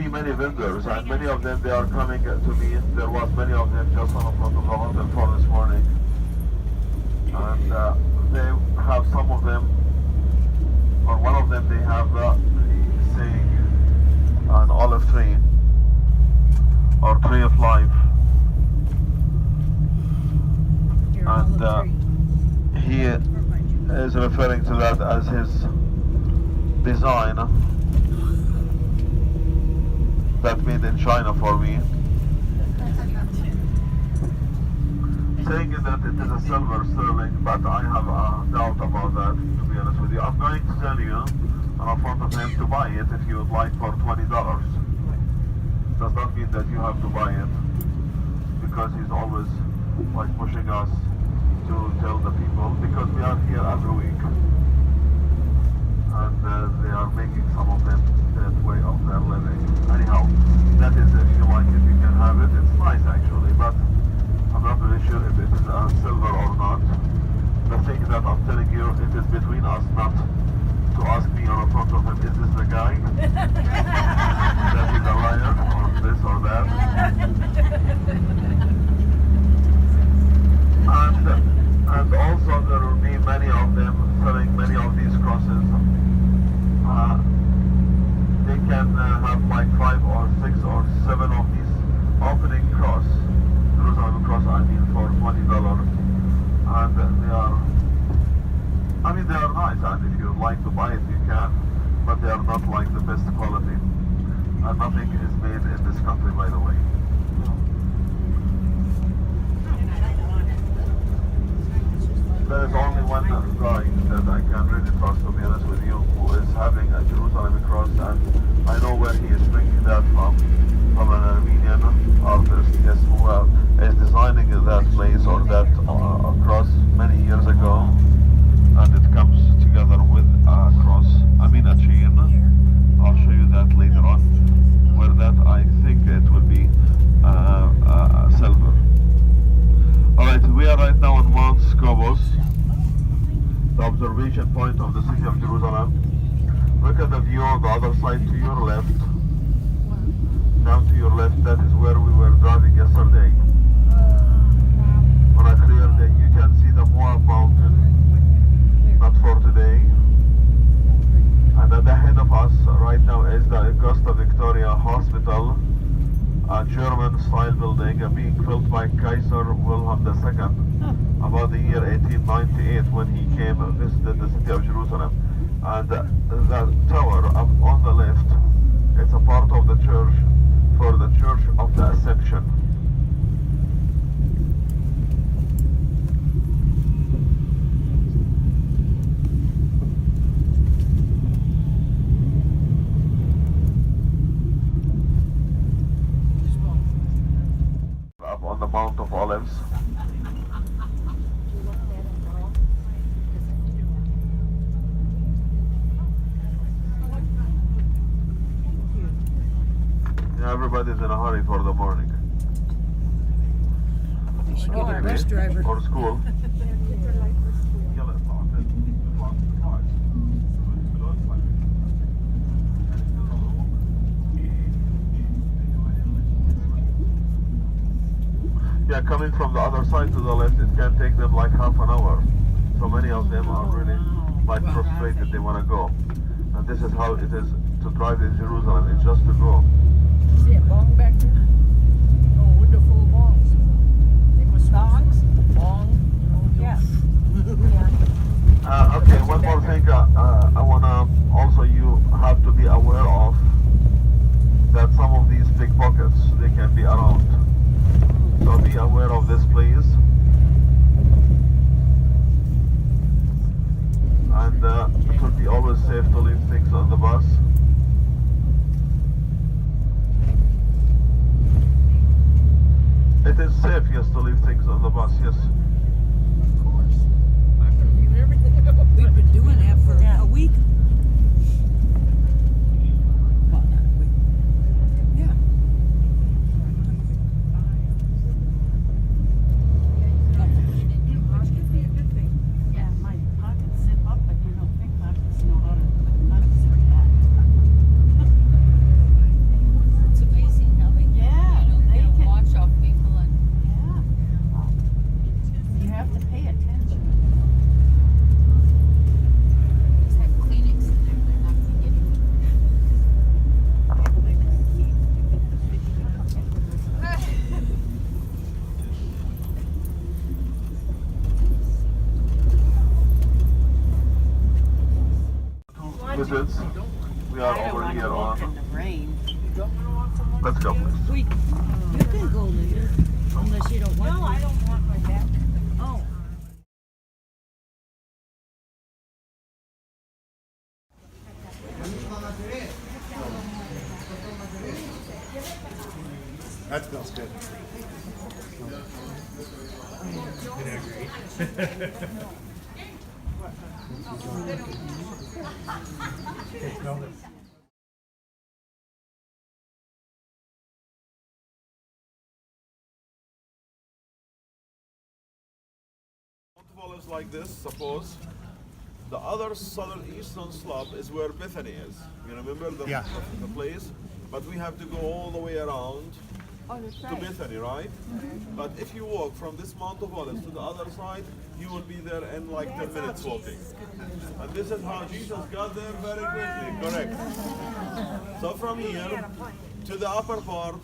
be many vendors, and many of them, they are coming to me. There was many of them just on the front of the hotel for this morning. And they have some of them, or one of them, they have the saying, an olive tree, or tree of life. And he is referring to that as his design that made in China for me, saying that it is a silver sterling, but I have a doubt about that, to be honest with you. I'm going to tell you in front of him to buy it if you would like for $20. Does not mean that you have to buy it, because he's always like pushing us to tell the people, because we are here every week, and they are making some of them that way of their living. Anyhow, that is, if you like it, you can have it. It's nice actually, but I'm not really sure if it is silver or not. The thing that I'm telling you, it is between us, not to ask me on the front of him, is this the guy that is a liar, or this or that. And also there will be many of them selling many of these crosses. They can have like 5 or 6 or 7 of these opening cross, Jerusalem cross, I mean, for $20. And they are, I mean, they are nice, and if you would like to buy it, you can, but they are not like the best quality. And nothing is made in this country, by the way. There is only one guy that I can really trust, to be honest with you, who is having a Jerusalem cross, and I know where he is bringing that from an Armenian artist, yes, who is designing that place or that cross many years ago, and it comes together with a cross, I mean a chain. I'll show you that later on, where that I think it will be silver. Alright, we are right now on Mount Scobos, the observation point of the city of Jerusalem. Look at the view on the other side to your left. Down to your left, that is where we were driving yesterday. On a clear day, you can see the Moab mountain, not for today. And at the head of us right now is the Augusta Victoria Hospital, a German-style building being built by Kaiser Wilhelm II about the year 1898 when he came and visited the city of Jerusalem. And the tower up on the left, it's a part of the church for the Church of the Ascension. Up on the Mount of Olives. Yeah, everybody's in a hurry for the morning. You should get a bus driver. Or school. Yeah, coming from the other side to the left, it can take them like half an hour. So many of them are really like frustrated, they want to go. And this is how it is to drive in Jerusalem, it's just to go. See a bong back there? Oh, window full of bongs. They must bongs? Bong? Yeah. Okay, one more thing I want to also, you have to be aware of that some of these pickpockets, they can be around. So be aware of this, please. And it will be always safe to leave things on the bus. It is safe, yes, to leave things on the bus, yes. Of course. I'm going to leave everything. We've been doing that for a week. Well, not a week. Yeah. Yeah, my pockets zip up, but you know, pickpockets know how to unsip that. Let's go, please. We, you can go later, unless you don't want to. No, I don't want my back. Oh. That smells good. Mount of Olives like this, suppose. The other southern eastern slope is where Bethany is. You remember Yeah. the place? But we have to go all the way around to Bethany, right? But if you walk from this Mount of Olives to the other side, you will be there in like 10 minutes walking. And this is how Jesus got there very quickly, correct? So from here to the upper part,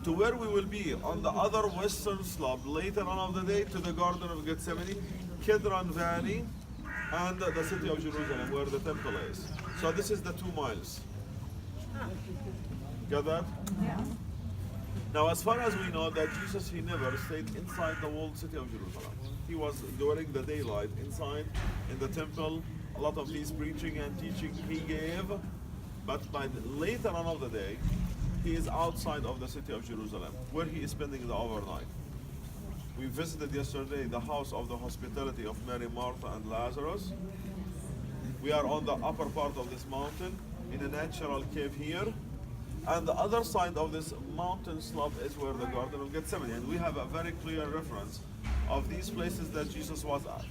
to where we will be on the other western slope later on of the day, to the Garden of Gethsemane, Kidron Valley, and the city of Jerusalem where the temple is. So this is the 2 miles. Got that? Yeah. Now, as far as we know, that Jesus, he never stayed inside the walled city of Jerusalem. He was during the daylight inside in the temple. A lot of these preaching and teaching he gave, but by the later on of the day, he is outside of the city of Jerusalem, where he is spending the overnight. We visited yesterday the house of the hospitality of Mary, Martha, and Lazarus. We are on the upper part of this mountain in a natural cave here. And the other side of this mountain slope is where the Garden of Gethsemane. And we have a very clear reference of these places that Jesus was at.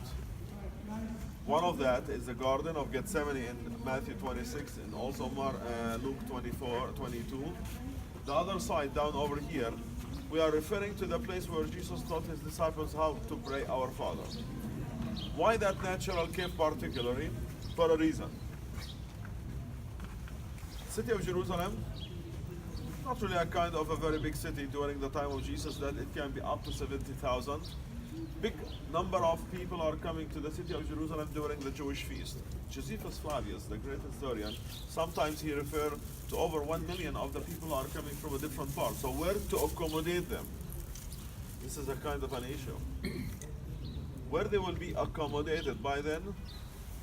One of that is the Garden of Gethsemane in Matthew 26 and also Luke 22. The other side down over here, we are referring to the place where Jesus taught his disciples how to pray our Father. Why that natural cave particularly? For a reason. City of Jerusalem, not really a kind of a very big city during the time of Jesus, that it can be up to 70,000. Big number of people are coming to the city of Jerusalem during the Jewish feast. Josephus Flavius, the great historian, sometimes he refers to over 1 million of the people are coming from a different part. So where to accommodate them? This is a kind of an issue. Where they will be accommodated by then,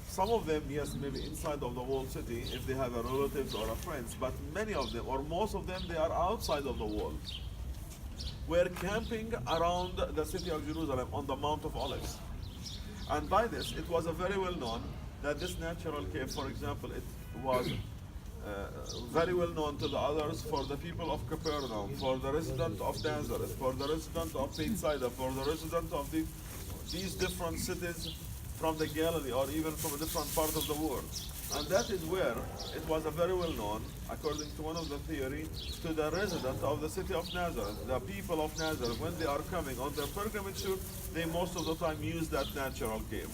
some of them, yes, maybe inside of the walled city if they have a relatives or a friends, but many of them, or most of them, they are outside of the wall. We're camping around the city of Jerusalem on the Mount of Olives. And by this, it was a very well known that this natural cave, for example, it was very well known to the others for the people of Capernaum, for the resident of Nazareth, for the resident of Bethsaida, for the resident of these different cities from the Galilee or even from a different part of the world. And that is where it was a very well known, according to one of the theory, to the resident of the city of Nazareth. The people of Nazareth, when they are coming on their pilgrimage tour, they most of the time use that natural cave.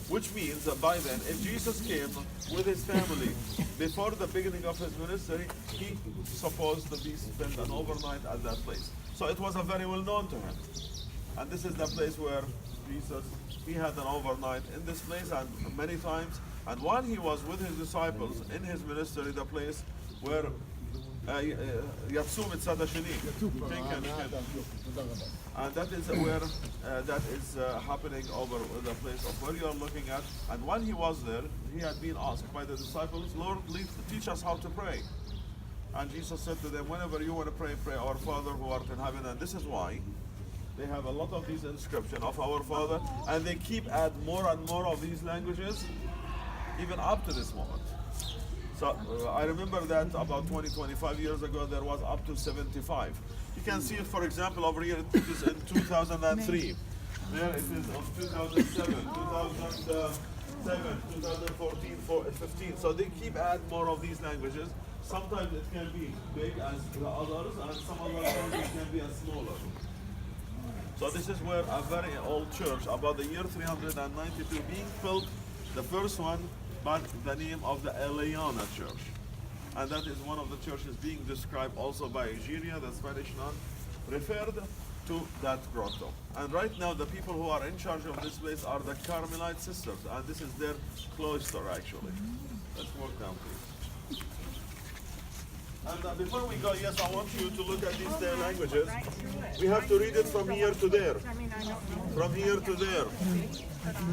Which means that by then, if Jesus came with his family before the beginning of his ministry, he supposed to be spent an overnight at that place. So it was a very well known to him. And this is the place where Jesus, he had an overnight in this place and many times. And while he was with his disciples in his ministry, the place where Yatsum et Sadashini, and that is where that is happening over the place of where you are looking at. And when he was there, he had been asked by the disciples, Lord, teach us how to pray. And Jesus said to them, whenever you want to pray, pray our Father who art in heaven. And this is why they have a lot of these inscriptions of our Father, and they keep add more and more of these languages, even up to this moment. So I remember that about 20-25 years ago, there was up to 75. You can see it, for example, over here, it is in 2003. There it is of 2007, 2007, 2014, 15. So they keep add more of these languages. Sometimes it can be big as the others, and some other languages can be as smaller. So this is where a very old church, about the year 392, being built, the first one, by the name of the Eliana Church. And that is one of the churches being described also by Egeria, the Spanish nun, referred to that grotto. And right now the people who are in charge of this place are the Carmelite sisters, and this is their cloister actually. Let's walk down, please. And before we go, yes, I want you to look at these 10 languages. We have to read it from here to there. From here to there.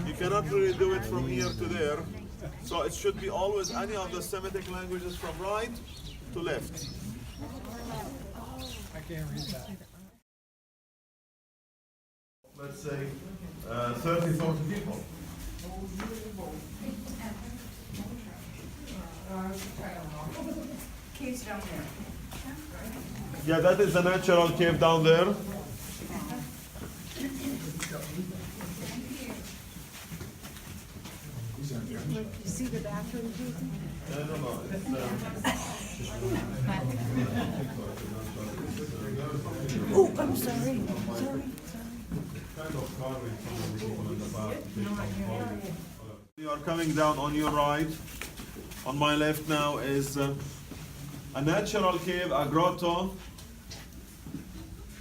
You cannot really do it from here to there. So it should be always any of the Semitic languages from right to left. I can't read that. Let's say 30, 40 people. Caves down there. Yeah, that is the natural cave down there. You see the bathroom, Jason? No. Oh, I'm sorry. Kind of carving from the people in the back. You are coming down on your right. On my left now is a natural cave, a grotto.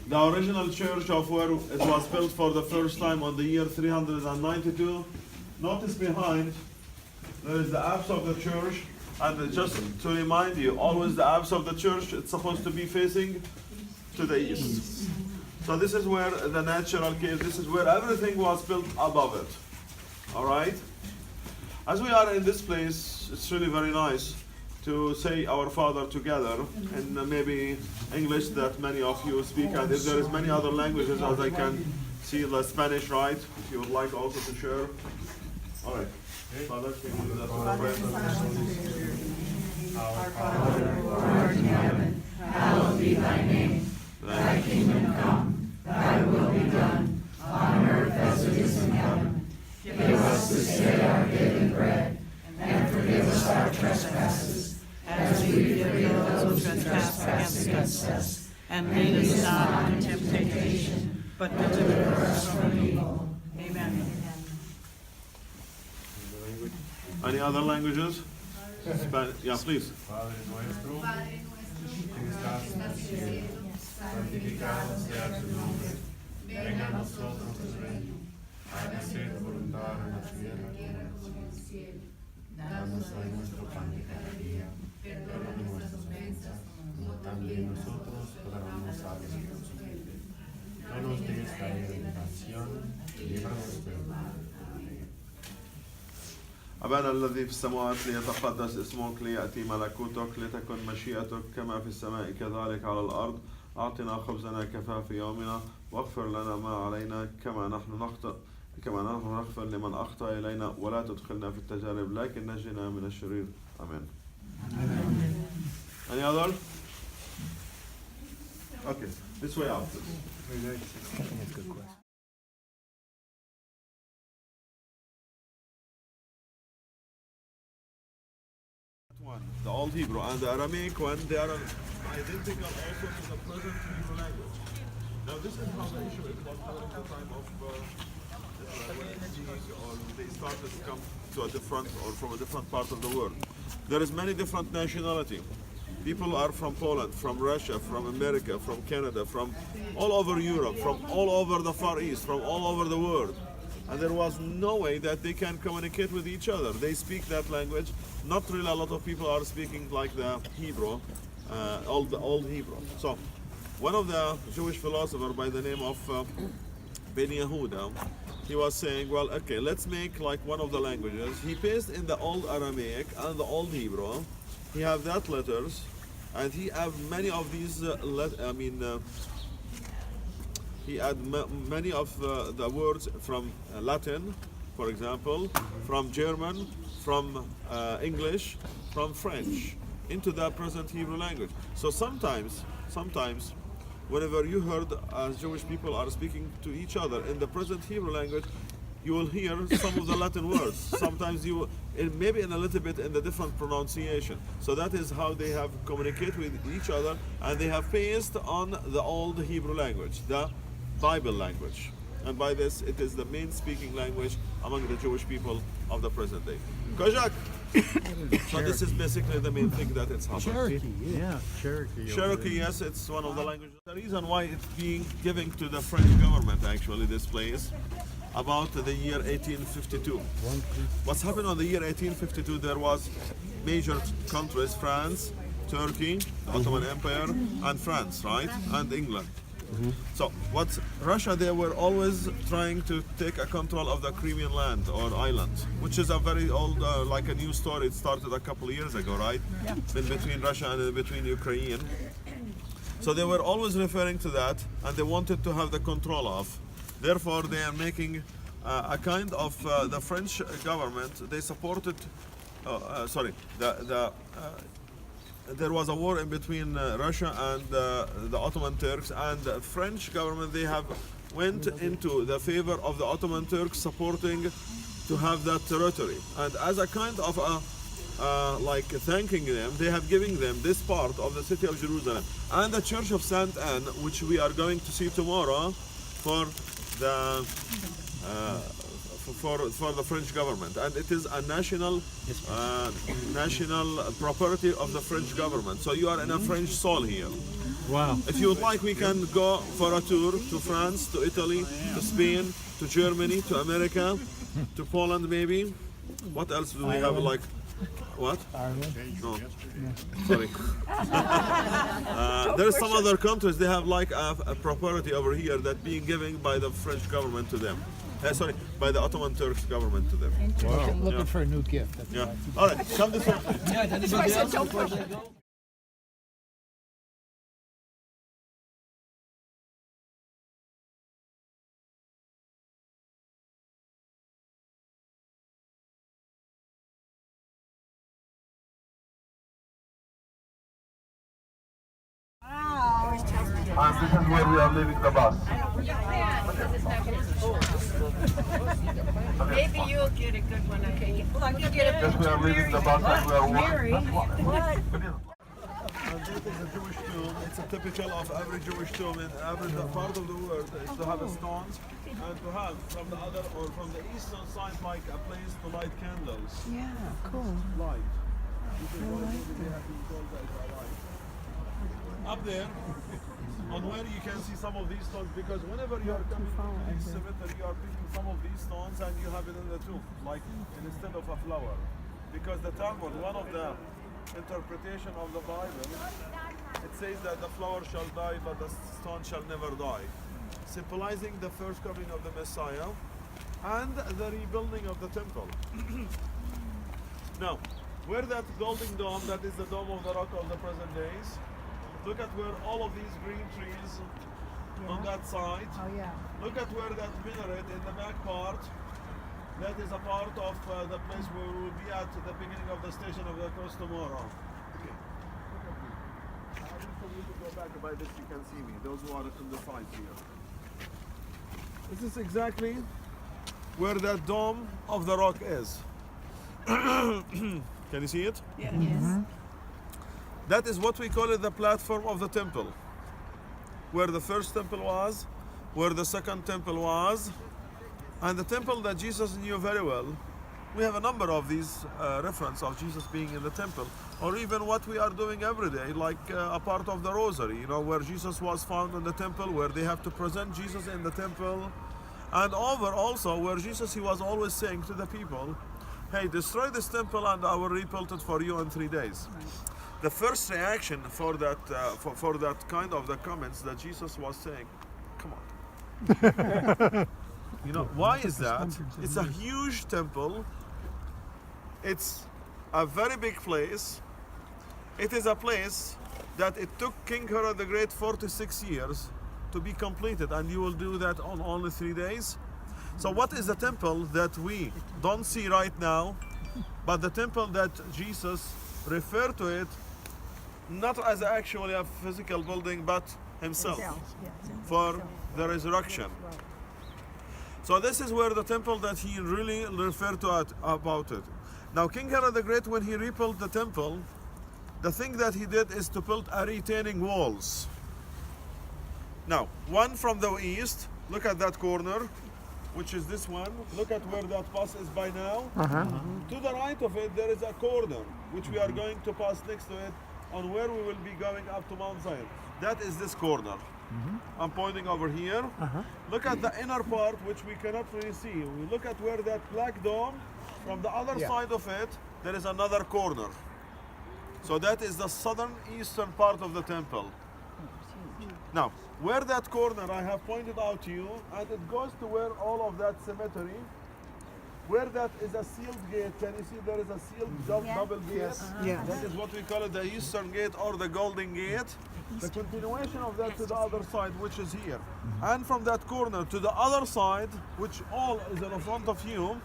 The original church of where it was built for the first time on the year 392. Notice behind, there is the apse of the church. And just to remind you, always the apse of the church, it's supposed to be facing to the east. So this is where the natural cave, this is where everything was built above it. All right? As we are in this place, it's really very nice to say our Father together in maybe English that many of you speak, and if there is many other languages, as I can see the Spanish, right? If you would like also to share. All right. Father, can you do that for the prayer? Our Father, who art in heaven, hallowed be thy name. Thy kingdom come, thy will be done, on earth as it is in heaven. Give us this day our daily bread, and forgive us our trespasses, as we forgive those who trespass against us. And lead us not into temptation, but deliver us from evil. Amen. Any other languages? Yeah, please. Padre nuestro, que estás en el cielo, santificado sea tu nombre. Venga a nosotros tu reino. Hágase tu voluntad en la tierra como en el cielo. Danos hoy nuestro pan de cada día. Perdona nuestras ofensas, como también nosotros perdonamos a los que nos ofenden. No nos dejes caer en tentación, y líbranos del mal. أبانا الذي في السماوات ليتقدس اسمك ليأتي ملكوتك لتكن مشيئتك كما في السماء كذلك على الأرض أعطنا خبزنا كفاف يومنا واغفر لنا ما علينا كما نحن نغفر لمن أخطأ إلينا ولا تدخلنا في التجارب لكن نجنا من الشرير آمين. Any other? Okay, this way out. One, the Old Hebrew, and the Aramaic one, they are identical also to the present Hebrew language. Now this is how the issue is was during the time of or they started to come to a different or from a different part of the world. There is many different nationality. People are from Poland, from Russia, from America, from Canada, from all over Europe, from all over the Far East, from all over the world. And there was no way that they can communicate with each other. They speak that language. Not really a lot of people are speaking like the Hebrew, old Hebrew. So one of the Jewish philosophers by the name of Ben Yehuda, he was saying, well, okay, let's make like one of the languages. He pasted in the old Aramaic and the old Hebrew. He have that letters, and he have many of these, he had many of the words from Latin, for example, from German, from English, from French, into the present Hebrew language. So sometimes, whenever you heard as Jewish people are speaking to each other in the present Hebrew language, you will hear some of the Latin words. Sometimes you, maybe in a little bit in the different pronunciation. So that is how they have communicated with each other, and they have based on the old Hebrew language, the Bible language. And by this, it is the main speaking language among the Jewish people of the present day. Kojak! So this is basically the main thing that it's happening. Cherokee, yeah. Cherokee, yes, it's one of the languages. The reason why it's being given to the French government, actually, this place, about the year 1852. What's happened on the year 1852, there was major countries, France, Turkey, the Ottoman Empire, and France, right? And England. So what Russia, they were always trying to take a control of the Crimean land or island, which is a very old, like a new story. It started a couple of years ago, right? Yeah. In between Russia and in between Ukraine. So they were always referring to that, and they wanted to have the control of. Therefore, they are making a kind of the French government. They supported. There was a war in between Russia and the Ottoman Turks, and the French government, they have went into the favor of the Ottoman Turks, supporting to have that territory. And as a kind of like thanking them, they have given them this part of the city of Jerusalem and the Church of Saint Anne, which we are going to see tomorrow, for the for the French government, and it is a national property of the French government. So you are in a French soil here. Wow. If you would like, we can go for a tour to France, to Italy, to Spain, to Germany, to America, to Poland maybe. What else do we have? Like what? Ireland. No, sorry. There are some other countries. They have like a property over here that being given by the French government to them. Sorry, by the Ottoman Turks government to them. Wow. Looking for a new gift. That's Yeah. All right, come this way. That's why I said don't push it. And this is where we are leaving the bus. Maybe you'll get a good one, okay? Well, you get Yes, we are leaving the bus and we are walking. What? And this is a Jewish tomb. It's a typical of every Jewish tomb in every part of the world, is to have a stones and to have from the other or from the eastern side like a place to light candles. Yeah, cool. Light. This is why they have been called as a light. Up there, on where you can see some of these stones, because whenever you are coming to this cemetery, you are picking some of these stones and you have it in the tomb, like instead of a flower. Because the Talmud, one of the interpretation of the Bible, it says that the flower shall die, but the stone shall never die, symbolizing the first coming of the Messiah and the rebuilding of the temple. Now, where that golden dome, that is the dome of the rock of the present days, look at where all of these green trees on that side. Oh, yeah. Look at where that minaret in the back part, that is a part of the place where we will be at the beginning of the Station of the Cross tomorrow. Okay. Look at me. I think for you to go back by this, you can see me, those who are in the sides here. This is exactly where that dome of the rock is. Can you see it? Yes. That is what we call it, the platform of the temple. Where the first temple was, where the second temple was, and the temple that Jesus knew very well. We have a number of these references of Jesus being in the temple, or even what we are doing every day, like a part of the rosary, you know, where Jesus was found in the temple, where they have to present Jesus in the temple, and over also where Jesus, he was always saying to the people, hey, destroy this temple and I will rebuild it for you in 3 days. The first reaction for that for that kind of the comments that Jesus was saying, come on. You know, why is that? It's a huge temple. It's a very big place. It is a place that it took King Herod the Great 46 years to be completed, and you will do that on only 3 days. So what is the temple that we don't see right now, but the temple that Jesus referred to it, not as actually a physical building, but himself, for the resurrection. So this is where the temple that he really referred to about it. Now King Herod the Great, when he rebuilt the temple, the thing that he did is to build a retaining walls. Now, one from the east, look at that corner, which is this one. Look at where that bus is by now. To the right of it, there is a corner, which we are going to pass next to it, on where we will be going up to Mount Zion. That is this corner. I'm pointing over here. Look at the inner part, which we cannot really see. We look at where that black dome, from the other side of it, there is another corner. So that is the southern eastern part of the temple. Now, where that corner I have pointed out to you, and it goes to where all of that cemetery, where that is a sealed gate. Can you see there is a sealed double gate? Yeah. That is what we call it the eastern gate or the golden gate. The continuation of that to the other side, which is here. And from that corner to the other side, which all is in front of you,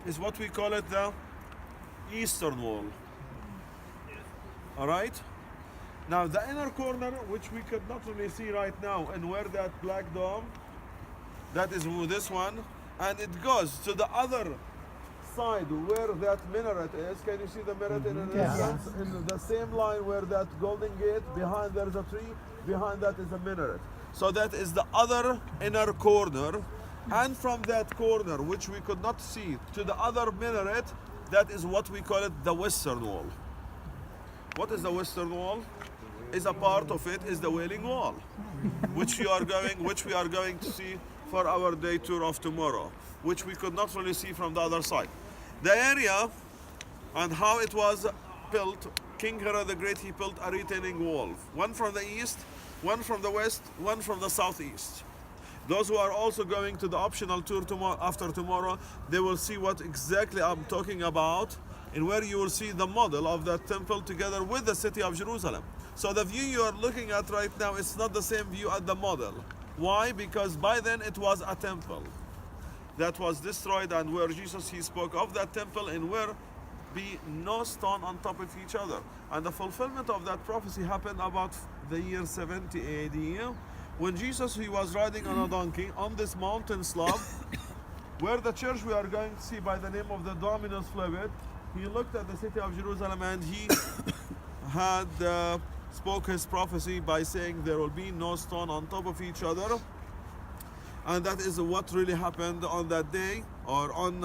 is what we call it the eastern wall. All right? Now the inner corner, which we could not really see right now, and where that black dome, that is this one, and it goes to the other side where that minaret is. Can you see the minaret in in the same line where that golden gate, behind there is a tree, behind that is a minaret. So that is the other inner corner, and from that corner, which we could not see, to the other minaret, that is what we call it the western wall. What is the western wall? Is a part of it is the Wailing Wall, which we are going to see for our day tour of tomorrow, which we could not really see from the other side. The area and how it was built, King Herod the Great, he built a retaining wall, one from the east, one from the west, one from the southeast. Those who are also going to the optional tour tomorrow, after tomorrow, they will see what exactly I'm talking about, and where you will see the model of that temple together with the city of Jerusalem. So the view you are looking at right now is not the same view as the model. Why? Because by then it was a temple that was destroyed, and where Jesus, he spoke of that temple and where be no stone on top of each other. And the fulfillment of that prophecy happened about the year 70 AD, when Jesus, he was riding on a donkey on this mountain slope where the church we are going to see by the name of the Dominus Flevit. He looked at the city of Jerusalem and he had spoke his prophecy by saying there will be no stone on top of each other. And that is what really happened on that day, or on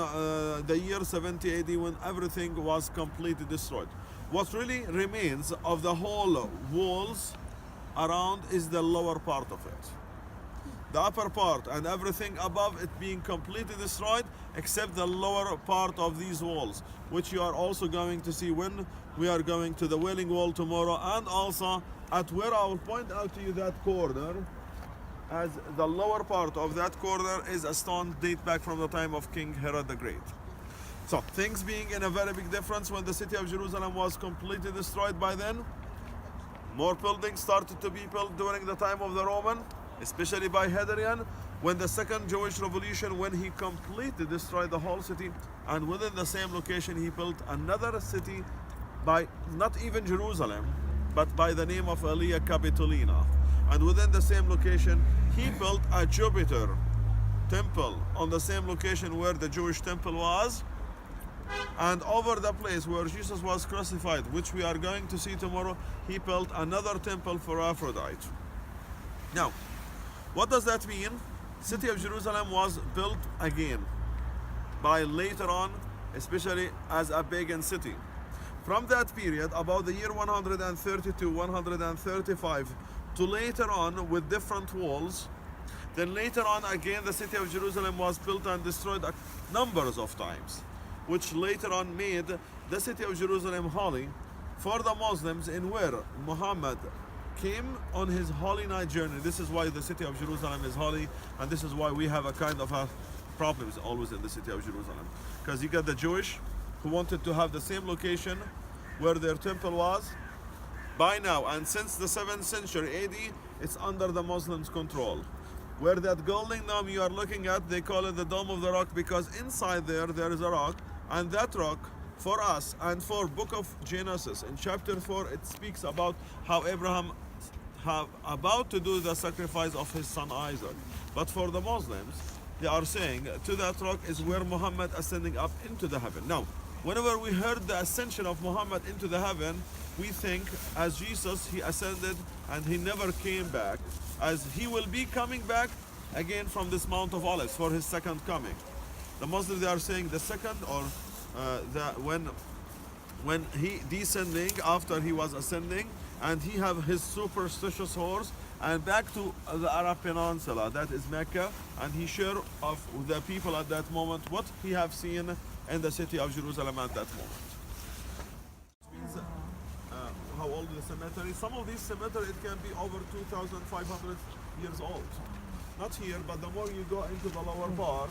the year 70 AD, when everything was completely destroyed. What really remains of the whole walls around is the lower part of it. The upper part and everything above it being completely destroyed, except the lower part of these walls, which you are also going to see when we are going to the Wailing Wall tomorrow, and also at where I will point out to you that corner, as the lower part of that corner is a stone date back from the time of King Herod the Great. So things being in a very big difference, when the city of Jerusalem was completely destroyed by then, more buildings started to be built during the time of the Roman, especially by Hadrian, when the second Jewish revolution, when he completely destroyed the whole city, and within the same location he built another city by not even Jerusalem, but by the name of Aelia Capitolina. And within the same location he built a Jupiter temple on the same location where the Jewish temple was, and over the place where Jesus was crucified, which we are going to see tomorrow, he built another temple for Aphrodite. Now, what does that mean? City of Jerusalem was built again by later on, especially as a pagan city. From that period, about the year 132, 135, to later on with different walls. Then later on again the city of Jerusalem was built and destroyed numbers of times, which later on made the city of Jerusalem holy for the Muslims, in where Muhammad came on his holy night journey. This is why the city of Jerusalem is holy, and this is why we have a kind of a problems always in the city of Jerusalem, because you got the Jewish who wanted to have the same location where their temple was. By now, and since the 7th century AD, it's under the Muslims' control. Where that golden dome you are looking at, they call it the Dome of the Rock, because inside there is a rock, and that rock, for us and for Book of Genesis, in chapter 4, it speaks about how Abraham about to do the sacrifice of his son Isaac. But for the Muslims, they are saying to that rock is where Muhammad ascending up into the heaven. Now, whenever we heard the ascension of Muhammad into the heaven, we think as Jesus, he ascended and he never came back, as he will be coming back again from this Mount of Olives for his second coming. The Muslims, they are saying the second, or when he descending after he was ascending, and he have his superstitious horse and back to the Arab Peninsula, that is Mecca, and he share of the people at that moment what he have seen in the city of Jerusalem at that moment. old cemetery. Some of these cemeteries it can be over 2,500 years old. Not here, but the more you go into the lower part,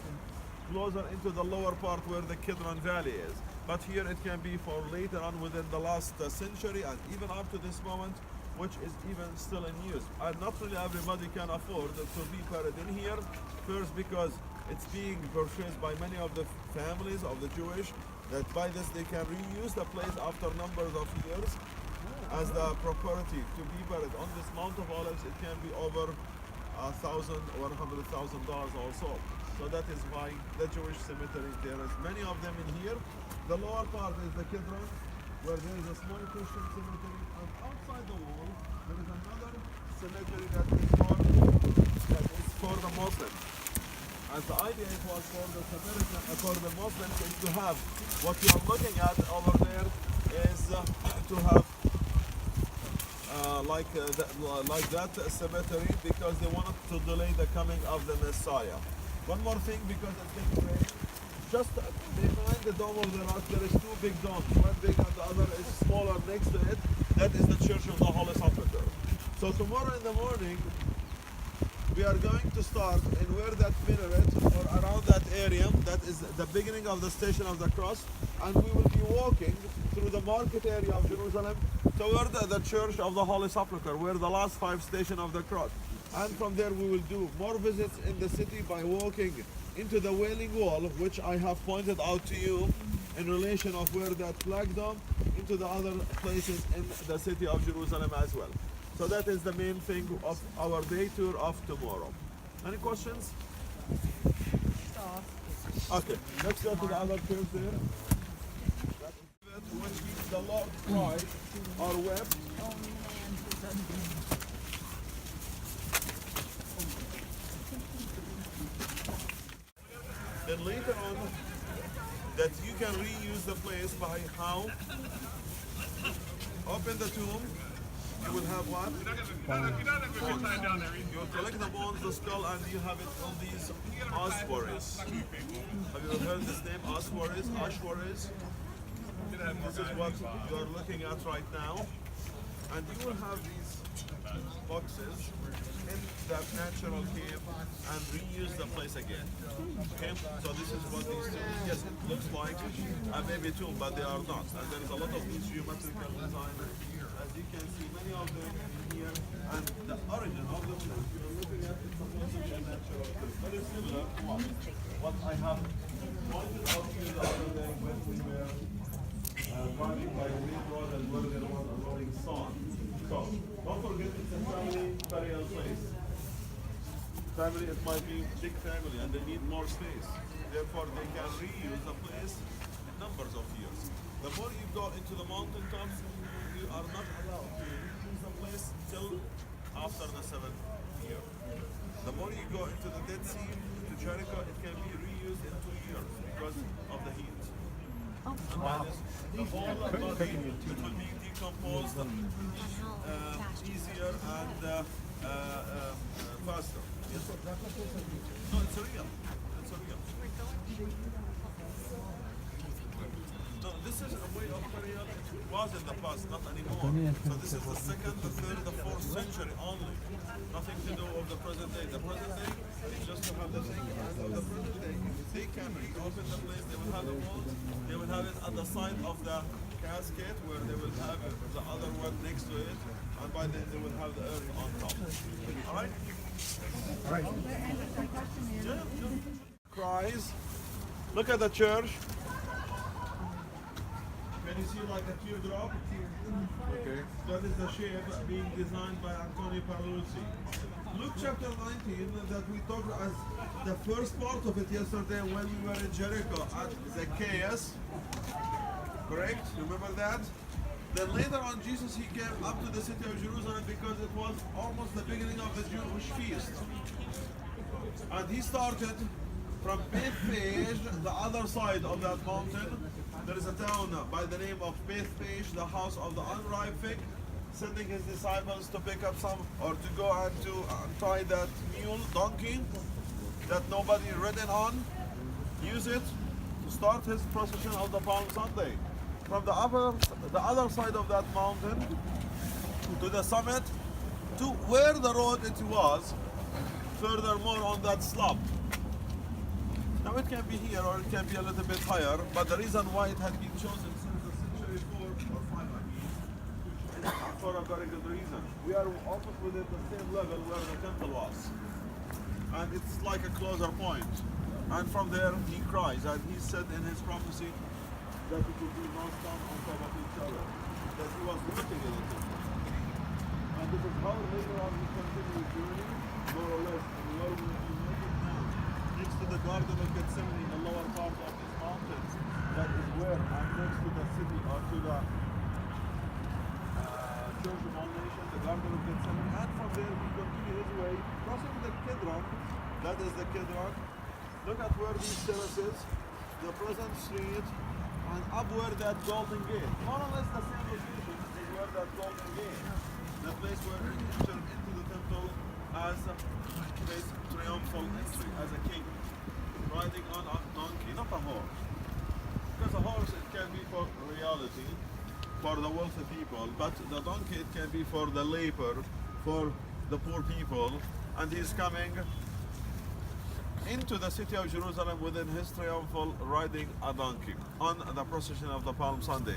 closer into the lower part where the Kidron Valley is. But here it can be for later on within the last century and even up to this moment, which is even still in use. And not really everybody can afford to be buried in here. First, because it's being purchased by many of the families of the Jewish, that by this they can reuse the place after numbers of years as the property to be buried on this Mount of Olives. It can be over $1,000 or $100,000 also. So that is why the Jewish cemetery, there is many of them in here. The lower part is the Kidron, where there is a small Christian cemetery, and outside the wall there is another cemetery that is for the Muslims. And the idea was for the Samaritan, for the Muslims, is to have what you are looking at over there is to have like that cemetery, because they wanted to delay the coming of the Messiah. One more thing, because it's been rain, just behind the Dome of the Rock there is two big domes, one big and the other is smaller next to it. That is the Church of the Holy Sepulchre. So tomorrow in the morning we are going to start in where that minaret or around that area, that is the beginning of the Station of the Cross, and we will be walking through the market area of Jerusalem toward the Church of the Holy Sepulchre, where the last 5 stations of the cross. And from there we will do more visits in the city by walking into the Wailing Wall, which I have pointed out to you in relation of where that flag dome, into the other places in the city of Jerusalem as well. So that is the main thing of our day tour of tomorrow. Any questions? Okay, let's go to the other church there. Which means the Lord cried or wept. Then later on, that you can reuse the place by how? Open the tomb. You will have what? Bones. You will collect the bones, the skull, and you have it on these ossuaries. Have you ever heard this name? Ossuaries? Ossuaries? This is what you are looking at right now. And you will have these boxes in that natural cave and reuse the place again. Okay? So this is what these tombs, yes, it looks like a baby tomb, but they are not. And there is a lot of these geometrical design. As you can see, many of them in here. And the origin of the place you are looking at is supposed to be a natural place. Very similar to what I have pointed out to you the other day when we were driving by the main road and where there was a rolling stone. So, don't forget it's a family burial place. Family, it might be big family and they need more space. Therefore, they can reuse the place in numbers of years. The more you go into the mountain tops, you are not allowed to reuse the place till after the 7th year. The more you go into the Dead Sea, to Jericho, it can be reused in 2 years because of the heat. And by this, the whole body, it will be decomposed easier and faster. Yes. No, it's real. It's real. No, this is a way of burial. It was in the past, not anymore. So this is the 2nd, the 3rd, the 4th century only. Nothing to do with the present day. The present day is just to have the thing. And the present day, they can reopen the place. They will have the walls. They will have it at the side of the casket where they will have the other one next to it. And by then they will have the earth on top. Alright? Alright. Cries. Look at the church. Can you see like a teardrop? Okay. That is the shape being designed by Antonio Parluzzi. Luke chapter 19 that we talked as the first part of it yesterday when we were in Jericho at Zacchaeus. Correct? Remember that? Then later on Jesus he came up to the city of Jerusalem because it was almost the beginning of the Jewish feast. And he started from Bethphage, the other side of that mountain. There is a town by the name of Bethphage, the house of the unripe fig, sending his disciples to pick up some, or to go and to untie that mule, donkey, that nobody ridden on, use it to start his procession of the Palm Sunday. From the other side of that mountain, to the summit to where the road it was, furthermore on that slope. Now it can be here or it can be a little bit higher, but the reason why it had been chosen since the century 4 or 5 I mean, for a very good reason. We are almost within the same level where the temple was. And it's like a closer point. And from there he cries, and he said in his prophecy that it would be no stone on top of each other, that he was working in the temple. And this is how later on he continued his journey, more or less, and where we make it now. Next to the Garden of Gethsemane, in the lower part of these mountains, that is where, and next to the city or to the Church of All Nations, the Garden of Gethsemane, and from there he continued his way, crossing the Kidron, that is the Kidron. Look at where these terraces, the present street, and up where that golden gate, more or less the same location is where that golden gate, the place where he entered into the temple as his triumphal entry, as a king, riding on a donkey, not a horse. Because a horse it can be for reality, for the wealthy people, but the donkey it can be for the labor, for the poor people, and he's coming into the city of Jerusalem within his triumphal riding a donkey on the procession of the Palm Sunday,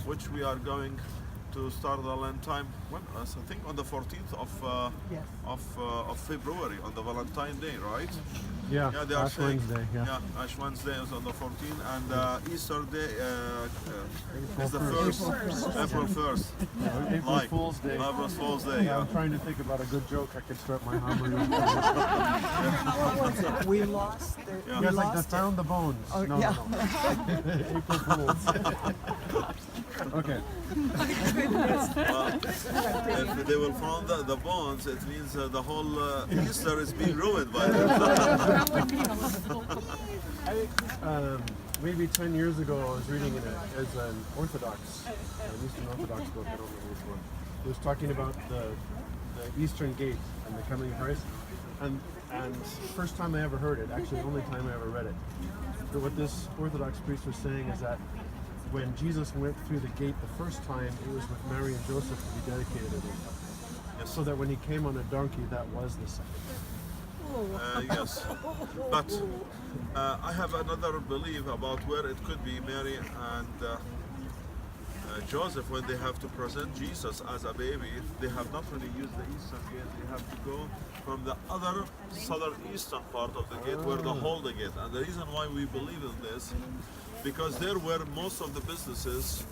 which we are going to start the Lent time. When I think on the 14th of February, on the Valentine Day, right? Yeah, they are Ash saying, Wednesday. Yeah. Ash Wednesday is on the 14th, and Easter Day is the 1st, April 1st. April Fool's Day. April Fool's Day. Yeah, Yeah. I'm trying to think about a good joke I could start my homily with. What was it? We lost. Yeah. We Yes, like they lost it. found the bones. Oh, no, yeah. no. April Fools. Okay. Well, if they will find the bones, it means the whole Easter is being ruined by them. Maybe 10 years ago, I was reading as an Orthodox, an Eastern Orthodox book, I don't know which one. It was talking about the Eastern Gate and the coming of Christ. And first time I ever heard it, actually the only time I ever read it. But what this Orthodox priest was saying is that when Jesus went through the gate the first time, it was with Mary and Joseph to be dedicated to him. So that when he came on a donkey, that was the second. Yes, but I have another belief about where it could be Mary and Joseph when they have to present Jesus as a baby. They have not really used the eastern gate. They have to go from the other southeastern part of the gate where they hold the gate. And the reason why we believe in this, because there were most of the businesses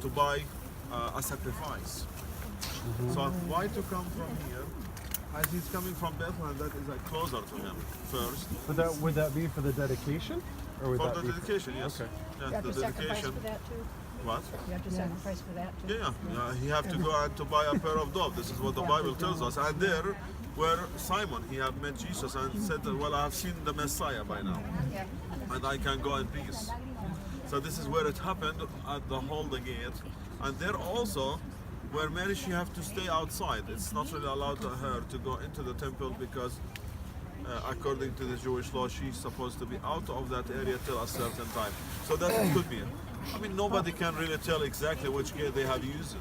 to buy a sacrifice. So why to come from here? As he's coming from Bethlehem, that is closer to him first. But would that be for the dedication? Or would For that the be dedication, yes. Okay. Yeah, You have the to sacrifice dedication. for that too? What? You have to sacrifice for that too? Yeah. He have to go out to buy a pair of doves. This is what the Bible tells us. And there, where Simon, he had met Jesus and said, well, I have seen the Messiah by now, Yeah. and I can go in peace. So this is where it happened at the Holder Gate. And there also, where Mary, she have to stay outside. It's not really allowed to her to go into the temple because according to the Jewish law, she's supposed to be out of that area till a certain time. So that it could be. I mean, nobody can really tell exactly which gate they have used,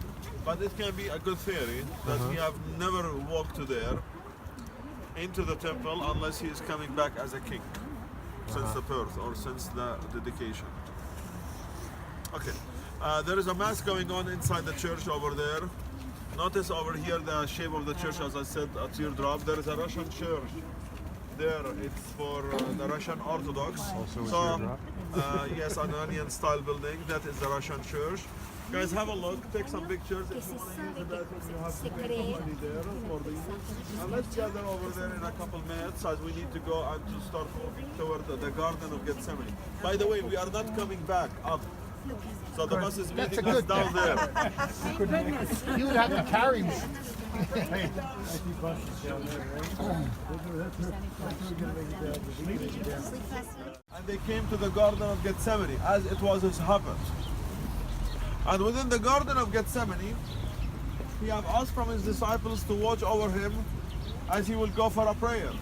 but it can be a good theory that he have never walked to there into the temple unless he is coming back as a king since the birth or since the dedication. Okay, there is a mass going on inside the church over there. Notice over here the shape of the church, as I said, a teardrop. There is a Russian church there. It's for the Russian Orthodox. Also a So, teardrop. yes, an onion style building. That is the Russian church. Guys, have a look. Take some pictures. If you want to use the bathroom, you have to pay somebody there for the And let's gather over there in a couple minutes as we need to go and to start moving toward the Garden of Gethsemane. By the way, we are not coming back up. So the bus is meeting us down there. You would have to carry me. And they came to the Garden of Gethsemane as it was happened. And within the Garden of Gethsemane, he have asked from his disciples to watch over him as he will go for a prayer.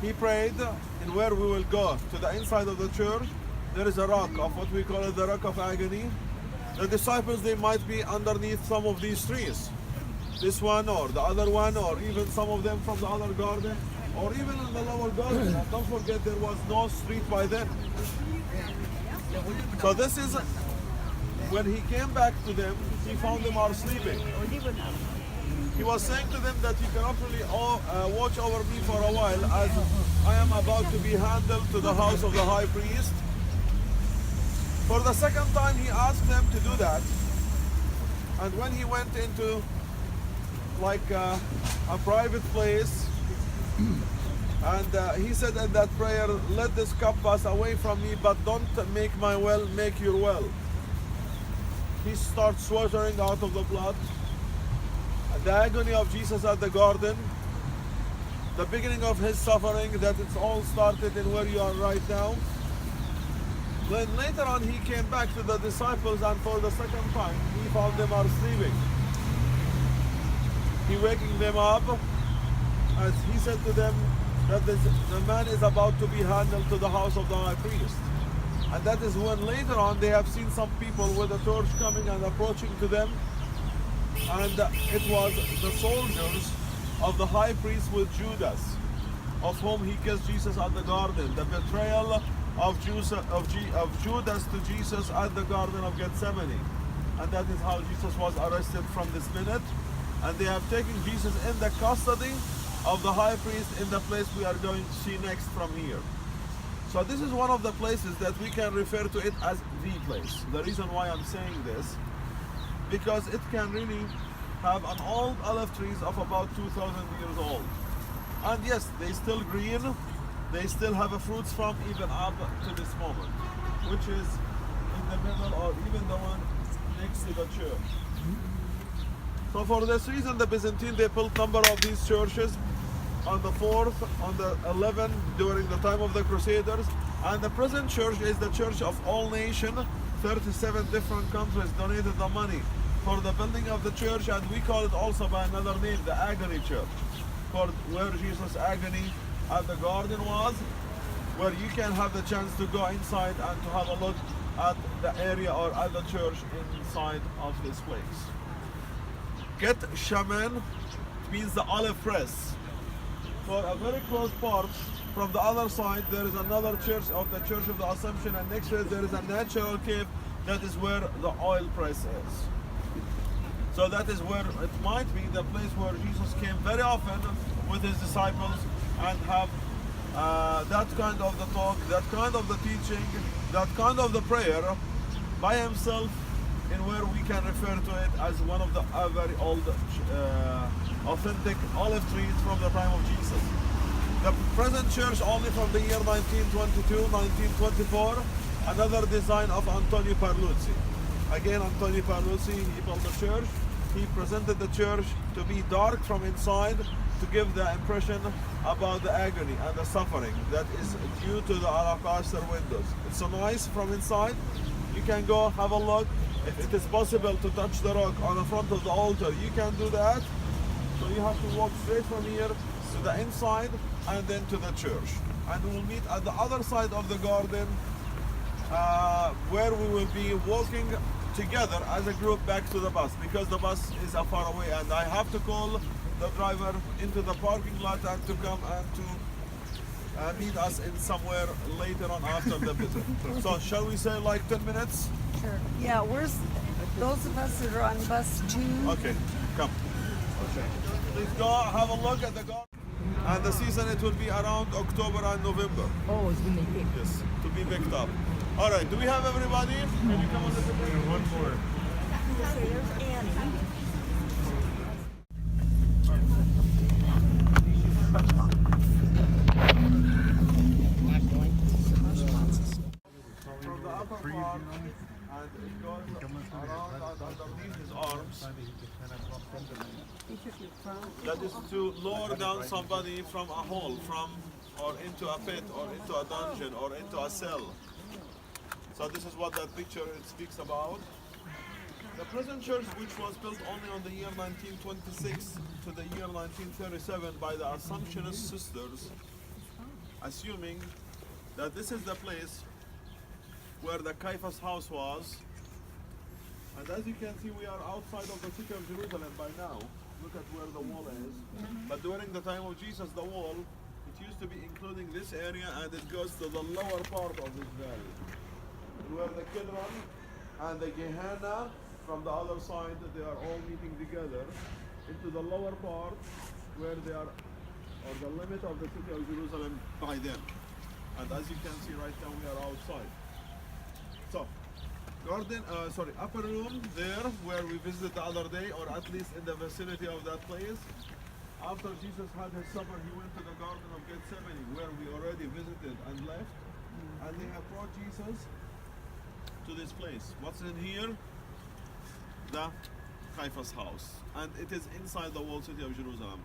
He prayed in where we will go, to the inside of the church. There is a rock of what we call it the rock of agony. the disciples, they might be underneath some of these trees. This one or the other one, or even some of them from the other garden, or even in the lower garden. And don't forget, there was no street by then. So this is, when he came back to them, he found them all sleeping. He was saying to them that you cannot really watch over me for a while, as I am about to be handed to the house of the high priest. For the second time, he asked them to do that. And when he went into like a private place, and he said in that prayer, let this cup pass away from me, but don't make my well, make your well. He starts sweltering out of the blood. The agony of Jesus at the garden, the beginning of his suffering, that it's all started in where you are right now. Then later on he came back to the disciples, and for the second time he found them are sleeping. He waking them up, as he said to them that the man is about to be handed to the house of the high priest. And that is when later on they have seen some people with a torch coming and approaching to them. And it was the soldiers of the high priest with Judas, of whom he kissed Jesus at the garden. The betrayal of Judas to Jesus at the Garden of Gethsemane. And that is how Jesus was arrested from this minute. And they have taken Jesus in the custody of the high priest in the place we are going to see next from here. So this is one of the places that we can refer to it as the place. The reason why I'm saying this, because it can really have an old olive trees of about 2,000 years old. And yes, they still green, they still have a fruits from even up to this moment, which is in the middle or even the one next to the church. So for this reason, the Byzantine, they built number of these churches on the 4th, on the 11th, during the time of the Crusaders. And the present church is the church of all nations. 37 different countries donated the money for the building of the church, and we call it also by another name, the Agony Church, called where Jesus' agony at the garden was, where you can have the chance to go inside and to have a look at the area or at the church inside of this place. Get Shaman means the olive press. For a very close part, from the other side, there is another church of the Church of the Assumption, and next to it there is a natural cave. That is where the oil press is. So that is where it might be the place where Jesus came very often with his disciples and have that kind of the talk, that kind of the teaching, that kind of the prayer by himself, in where we can refer to it as one of the very old authentic olive trees from the time of Jesus. The present church only from the year 1922, 1924, another design of Antonio Parluzzi. Again, Antonio Parluzzi, he built the church. He presented the church to be dark from inside, to give the impression about the agony and the suffering that is due to the alabaster windows. It's so nice from inside. You can go have a look. If it is possible to touch the rock on the front of the altar, you can do that. So you have to walk straight from here to the inside and then to the church. And we will meet at the other side of the garden, where we will be walking together as a group back to the bus, because the bus is far away and I have to call the driver into the parking lot and to come and to meet us in somewhere later on after the visit. So shall we say like 10 minutes? Sure. Yeah, where's those of us that are on bus 2? Okay, come. Okay. Please go have a look at the garden. And the season, it will be around October and November. Oh, it's gonna be big. Yes, to be picked up. All right, do we have everybody? Can you come on the One more. Okay, there's Annie. from the upper part, and it goes around and underneath his arms. That is to lower down somebody from a hole, or into a pit, or into a dungeon, or into a cell. So this is what that picture it speaks about. The present church, which was built only on the year 1926 to the year 1937 by the Assumptionist sisters, assuming that this is the place where the Caiaphas house was, And as you can see, we are outside of the city of Jerusalem by now. Look at where the wall is. But during the time of Jesus, the wall, it used to be including this area, and it goes to the lower part of this valley. Where the Kidron and the Gehenna from the other side, they are all meeting together into the lower part where they are, or the limit of the city of Jerusalem by them. And as you can see right now, we are outside. So, upper room there where we visited the other day, or at least in the vicinity of that place. After Jesus had his supper, he went to the Garden of Gethsemane where we already visited and left. And they have brought Jesus to this place. What's in here? The Caiaphas house. And it is inside the walled city of Jerusalem.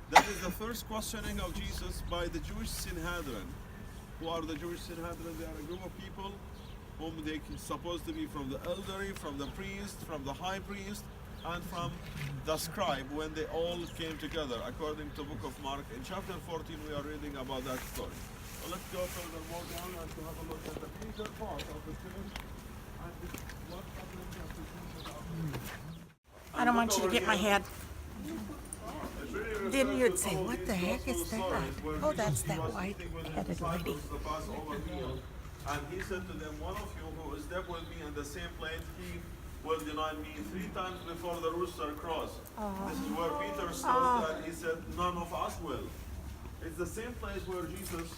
That is the first questioning of Jesus by the Jewish Sanhedrin. Who are the Jewish Sanhedrin? They are a group of people whom they supposed to be from the elderly, from the priest, from the high priest, and from the scribe, when they all came together, according to the book of Mark. In chapter 14, we are reading about that story. So let's go further more down and to have a look at the major part of the church and what happened after Jesus about. I don't want you to get my head. Then you'd say, what the heck is that? Oh, that's that white-headed lady. And he said to them, one of you who is there with me in the same place, he will deny me 3 times before the rooster crows. This is where Peter stood and he said, none of us will. It's the same place where Jesus,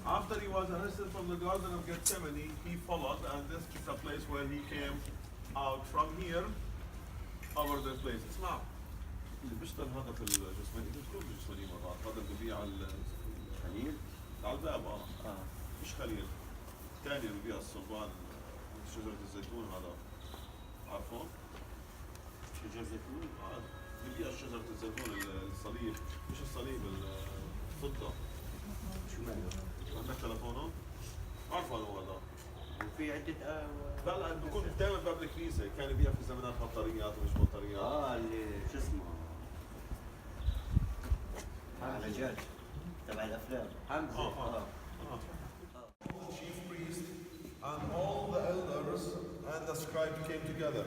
after he was arrested from the Garden of Gethsemane, he followed, and this is the place where he came out from here over the place. اسمع اللي بيشتغل هذا في الجسماني بيشتغل بالجسماني مرات هذا اللي ببيع الخليل على الباب مش خليل ثاني اللي ببيع الصلبان شجرة الزيتون هذا عارفه؟ شجرة الزيتون؟ ببيع شجرة الزيتون الصليب مش الصليب الفضة شو عندك تلفونه؟ عارفه هو هذا وفي عدة لا بكون دائما باب الكنيسة كان يبيع في زمانات بطاريات ومش بطاريات اللي شو اسمه علاجات تبع الافلام حمزة The chief priest and all the elders and the scribe came together.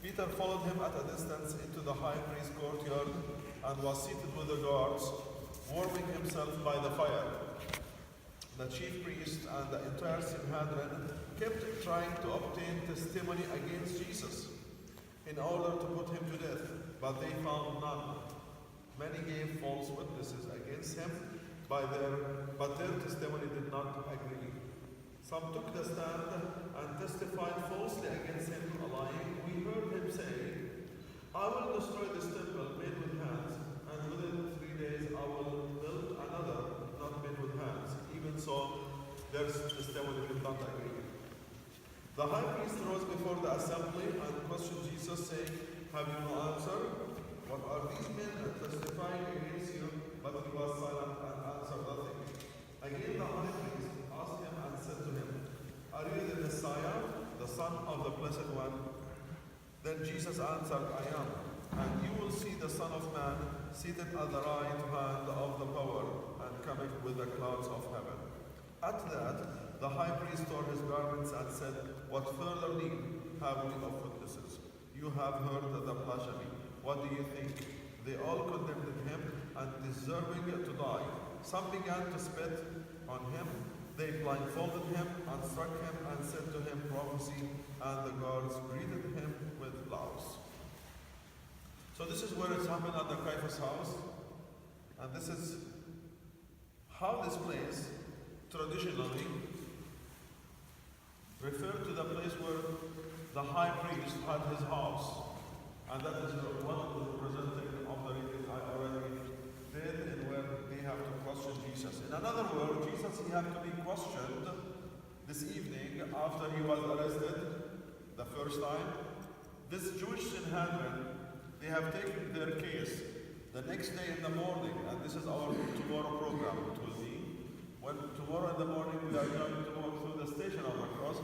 Peter followed him at a distance into the high priest's courtyard and was seated with the guards, warming himself by the fire. The chief priest and the entire Sanhedrin kept trying to obtain testimony against Jesus in order to put him to death, but they found none. Many gave false witnesses against him, but their testimony did not agree. Some took the stand and testified falsely against him, lying. We heard him say, I will destroy this temple made with hands, and within 3 days I will build another not made with hands. Even so, their testimony did not agree. The high priest rose before the assembly and questioned Jesus, saying, have you no answer? What are these men testifying against you? But he was silent and answered nothing. Again the high priest asked him and said to him, are you the Messiah, the Son of the Blessed One? Then Jesus answered, I am. And you will see the Son of Man seated at the right hand of the power and coming with the clouds of heaven. At that, the high priest tore his garments and said, what further need have we of witnesses? You have heard the blasphemy. What do you think? They all condemned him and deserving to die. Some began to spit on him. They blindfolded him and struck him and said to him, prophecy, and the guards greeted him with blows. So this is where it's happened at the Caiaphas house. And this is how this place traditionally referred to the place where the high priest had his house. And that is one of the representatives of the reading I already did, and where they have to question Jesus. In another word, Jesus, he had to be questioned this evening after he was arrested the first time. This Jewish Sanhedrin, they have taken their case the next day in the morning, and this is our tomorrow program. It will be when tomorrow in the morning we are going to walk through the station of the cross,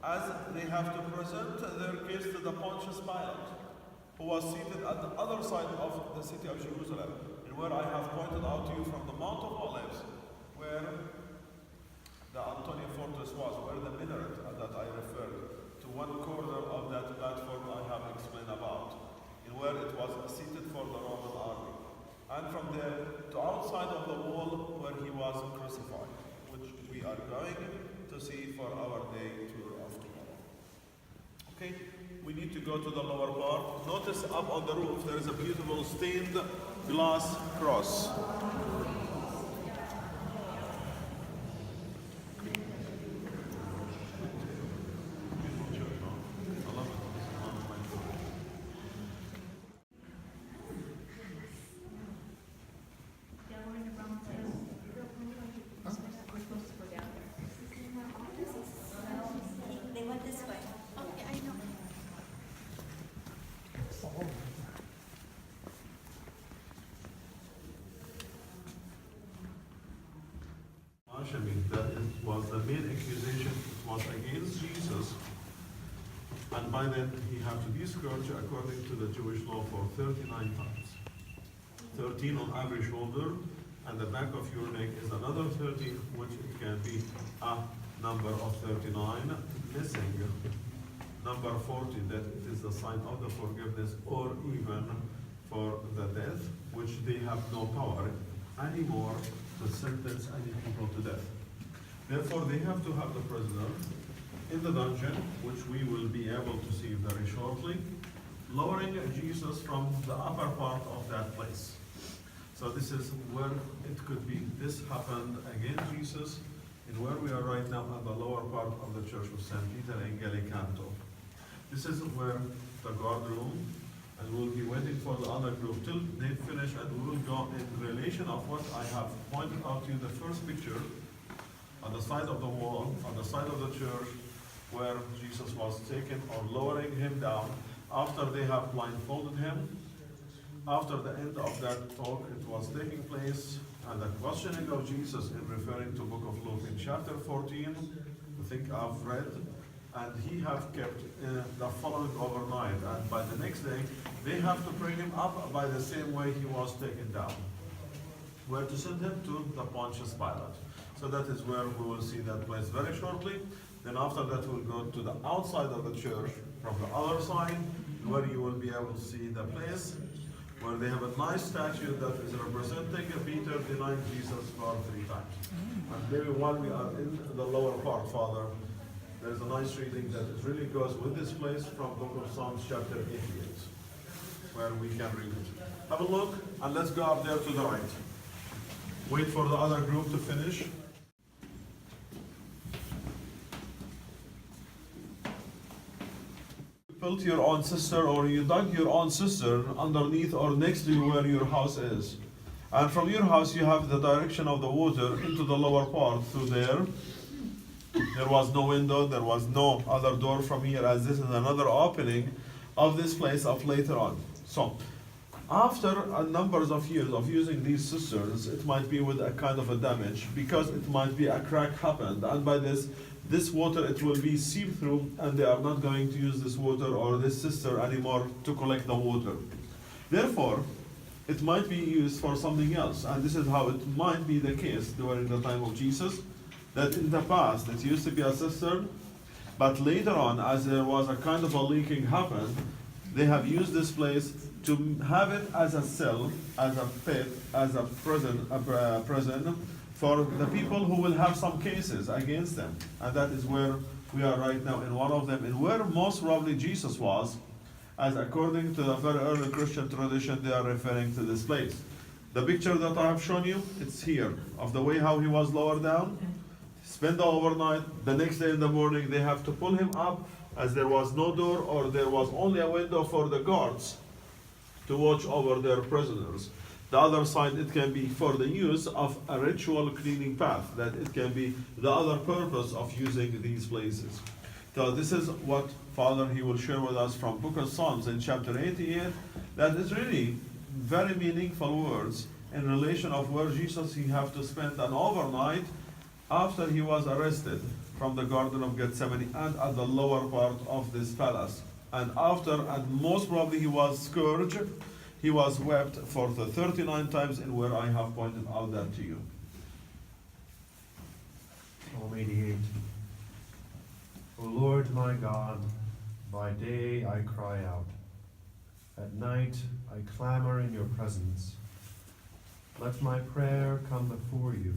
as they have to present their case to the Pontius Pilate, who was seated at the other side of the city of Jerusalem, and where I have pointed out to you from the Mount of Olives, where the Antonian fortress was, where the minaret that I referred to one corner of that platform I have explained about, in where it was seated for the Roman army. And from there to outside of the wall where he was crucified, which we are going to see for our day tour of tomorrow. Okay, we need to go to the lower part. Notice up on the roof there is a beautiful stained glass cross. They went this way. Oh, yeah, I know. That was the main accusation was against Jesus, and by then he had to be scourged according to the Jewish law for 39 times. 13 on every shoulder, and the back of your neck is another 13, which it can be a number of 39 missing. Number 40, that it is the sign of the forgiveness, or even for the death, which they have no power anymore to sentence any people to death. Therefore, they have to have the prisoner in the dungeon, which we will be able to see very shortly, lowering Jesus from the upper part of that place. So this is where it could be. This happened against Jesus, in where we are right now at the lower part of the Church of St. Peter in Gallicanto. This is where the guard room, and we'll be waiting for the other group till they finish, and we will go in relation of what I have pointed out to you, the first picture on the side of the wall, on the side of the church, where Jesus was taken or lowering him down after they have blindfolded him. After the end of that talk, it was taking place, and the questioning of Jesus in referring to book of Luke in chapter 14, I think I've read, and he have kept the following overnight, and by the next day, they have to bring him up by the same way he was taken down. Where to send him to the Pontius Pilate. So that is where we will see that place very shortly. Then after that, we'll go to the outside of the church, from the other side, where you will be able to see the place where they have a nice statue that is representing Peter denying Jesus for 3 times. And maybe while we are in the lower part, Father, there's a nice reading that it really goes with this place from Book of Psalms chapter 88, where we can read it. Have a look, and let's go up there to the right. Wait for the other group to finish. Built your own cistern, or you dug your own cistern underneath or next to where your house is. And from your house you have the direction of the water into the lower part through there. There was no window, there was no other door from here, as this is another opening of this place of later on. So, after a numbers of years of using these cisterns, it might be with a kind of a damage, because it might be a crack happened, and by this water, it will be seeped through, and they are not going to use this water or this cistern anymore to collect the water. Therefore, it might be used for something else, and this is how it might be the case during the time of Jesus, that in the past it used to be a cistern, but later on, as there was a kind of a leaking happened, they have used this place to have it as a cell, as a pit, as a prison for the people who will have some cases against them. And that is where we are right now, in one of them, and where most probably Jesus was, as according to the very early Christian tradition, they are referring to this place. The picture that I have shown you, it's here, of the way how he was lowered down, spend the overnight, the next day in the morning, they have to pull him up, as there was no door, or there was only a window for the guards to watch over their prisoners. The other side, it can be for the use of a ritual cleaning path, that it can be the other purpose of using these places. So this is what Father, he will share with us from Book of Psalms in chapter 88, that is really very meaningful words in relation of where Jesus, he have to spend an overnight after he was arrested from the Garden of Gethsemane and at the lower part of this palace. And after, and most probably he was scourged, he was whipped for the 39 times, in where I have pointed out that to you. Psalm 88. O Lord my God, By day I cry out. At night I clamor in your presence. Let my prayer come before you.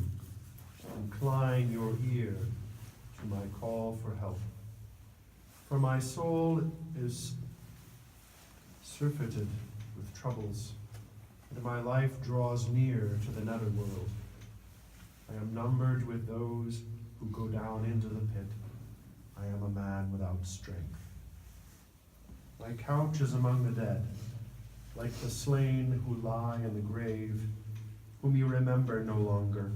Incline your ear to my call for help. For my soul is surfeited with troubles, and my life draws near to the netherworld. I am numbered with those who go down into the pit. I am a man without strength. My couch is among the dead, like the slain who lie in the grave, whom you remember no longer,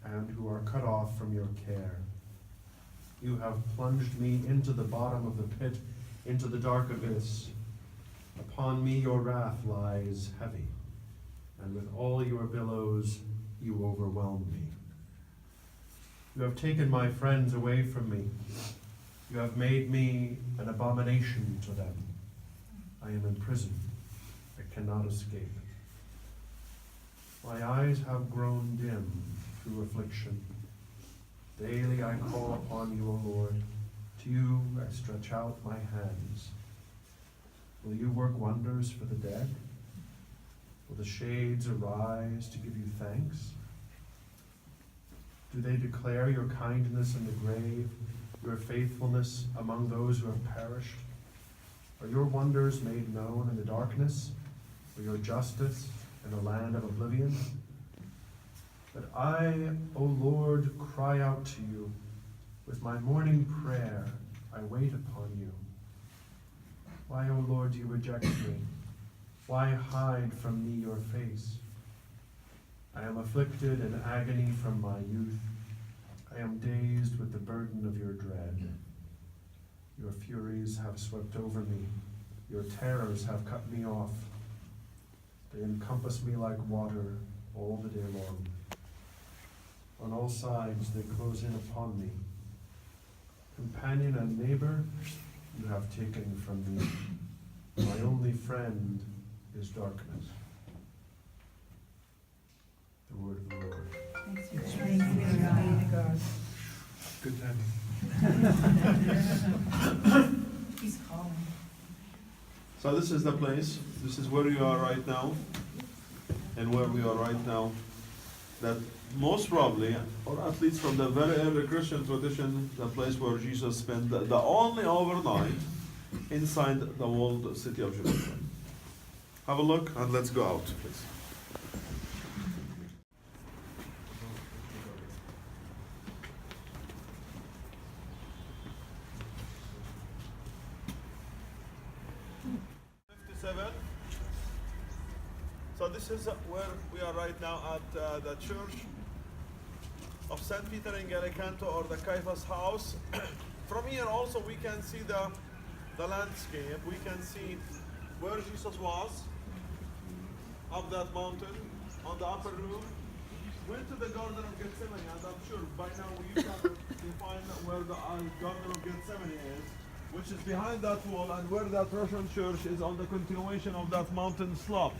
and who are cut off from your care. You have plunged me into the bottom of the pit, into the dark abyss. Upon me your wrath lies heavy, and with all your billows you overwhelm me. You have taken my friends away from me. You have made me an abomination to them. I am in prison. I cannot escape. My eyes have grown dim through affliction. Daily I call upon you, O Lord. To you I stretch out my hands. Will you work wonders for the dead? Will the shades arise to give you thanks? Do they declare your kindness in the grave, your faithfulness among those who have perished? Are your wonders made known in the darkness, or your justice in the land of oblivion? But I, O Lord, cry out to you. With my morning prayer, I wait upon you. Why, O Lord, do you reject me? Why hide from me your face? I am afflicted in agony from my youth. I am dazed with the burden of your dread. Your furies have swept over me. Your terrors have cut me off. They encompass me like water all the day long. On all sides they close in upon me. Companion and neighbor, you have taken from me. My only friend is darkness. The word of the Lord. Thanks be to God. Good timing. He's calling. So this is the place, this is where you are right now, and where we are right now, that most probably, or at least from the very early Christian tradition, the place where Jesus spent the only overnight inside the walled city of Jerusalem. Have a look and let's go out, please. So this is where we are right now at the church of St. Peter in Gallicanto, or the Caiaphas house. From here also we can see the landscape. We can see where Jesus was, up that mountain, on the upper room. Went to the Garden of Gethsemane, and I'm sure by now you can define where the Garden of Gethsemane is, which is behind that wall, and where that Russian church is on the continuation of that mountain slope.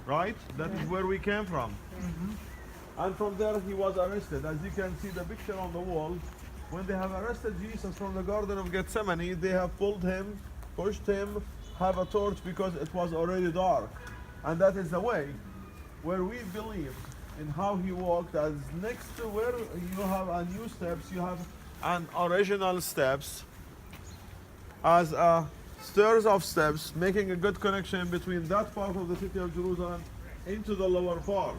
Right? That is where we came from. And from there he was arrested. As you can see the picture on the wall, when they have arrested Jesus from the Garden of Gethsemane, they have pulled him, pushed him, have a torch because it was already dark. And that is the way where we believe in how he walked, as next to where you have a new steps, you have an original steps as a stairs of steps, making a good connection between that part of the city of Jerusalem into the lower part.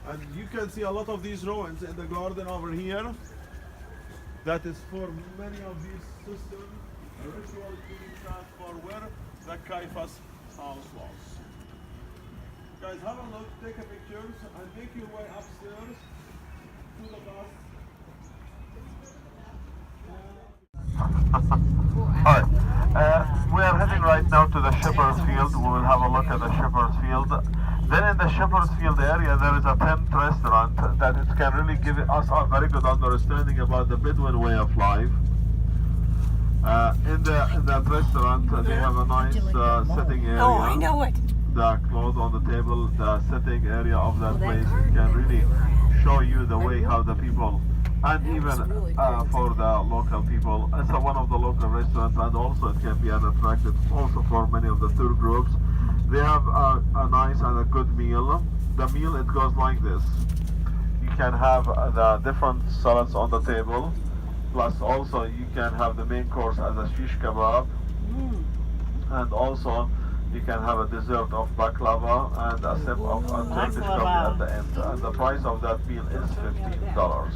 And you can see a lot of these ruins in the garden over here. That is for many of these systems, a ritual cleaning stand for where the Caiaphas house was. Guys, have a look, take a picture, and make your way upstairs to the bus. Alright, we are heading right now to the Shepherd's Field. We will have a look at the Shepherd's Field. Then in the Shepherd's Field area there is a tent restaurant that it can really give us a very good understanding about the Bedouin way of life. In that restaurant they have a nice sitting area. Oh, I know it. The clothes on the table, the sitting area of that place, it can really show you the way how the people And even really for the local people, it's one of the local restaurants, and also it can be an attraction also for many of the tour groups. They have a nice and a good meal. The meal, it goes like this. You can have the different salads on the table, plus also you can have the main course as a shish kebab, and also you can have a dessert of baklava and a sip of a Turkish coffee at the end. And the price of that meal is $15.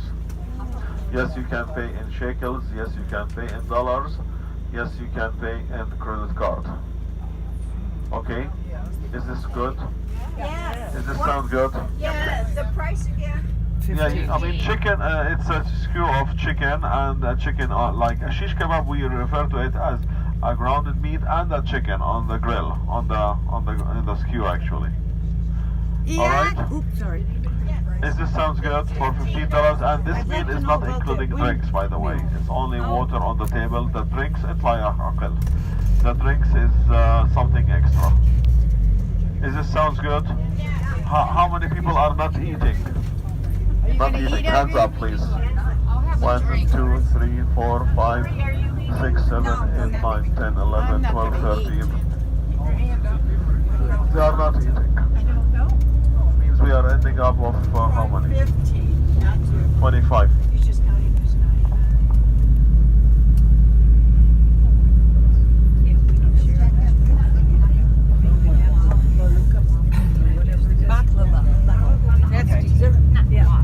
Yes, you can pay in shekels. Yes, you can pay in dollars. Yes, you can pay in credit card. Okay? Is this good? Yes. Does this sound good? Yes. The price again? Yeah, I mean chicken. It's a skew of chicken and chicken like a shish kebab. We refer to it as a grounded meat and a chicken on the grill, in the skew actually. All right. Oops, sorry. This sounds good for $15, and this meal is not including drinks, by the way. It's only water on the table. The drinks, the drinks is something extra. Is this sounds good? How many people are not eating? Not eating. Hands up, please. 1, 2, 3, 4, 5, 6, 7, 8, 9, 10, 11, 12, 13. They are not eating. Means we are ending up of how many? 15, not 2. 25. He's just counting his 9. Baklava. That's dessert. Yeah.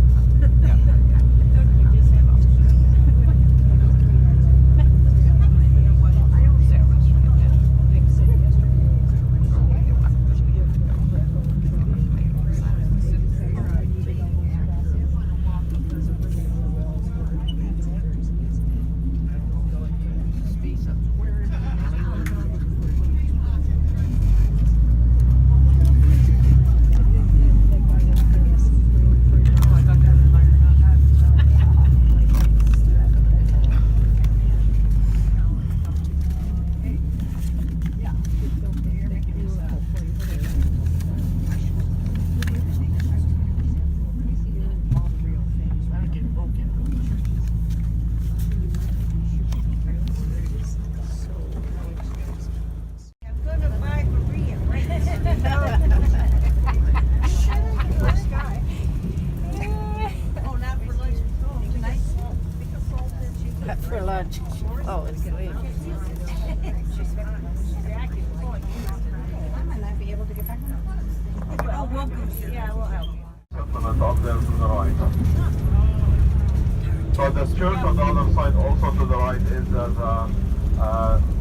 For lunch. Oh, it's sweet. I might not be able to get back. Oh, we'll go. Yeah, we'll help you. Settlement up there to the right. So the church on the other side, also to the right, is the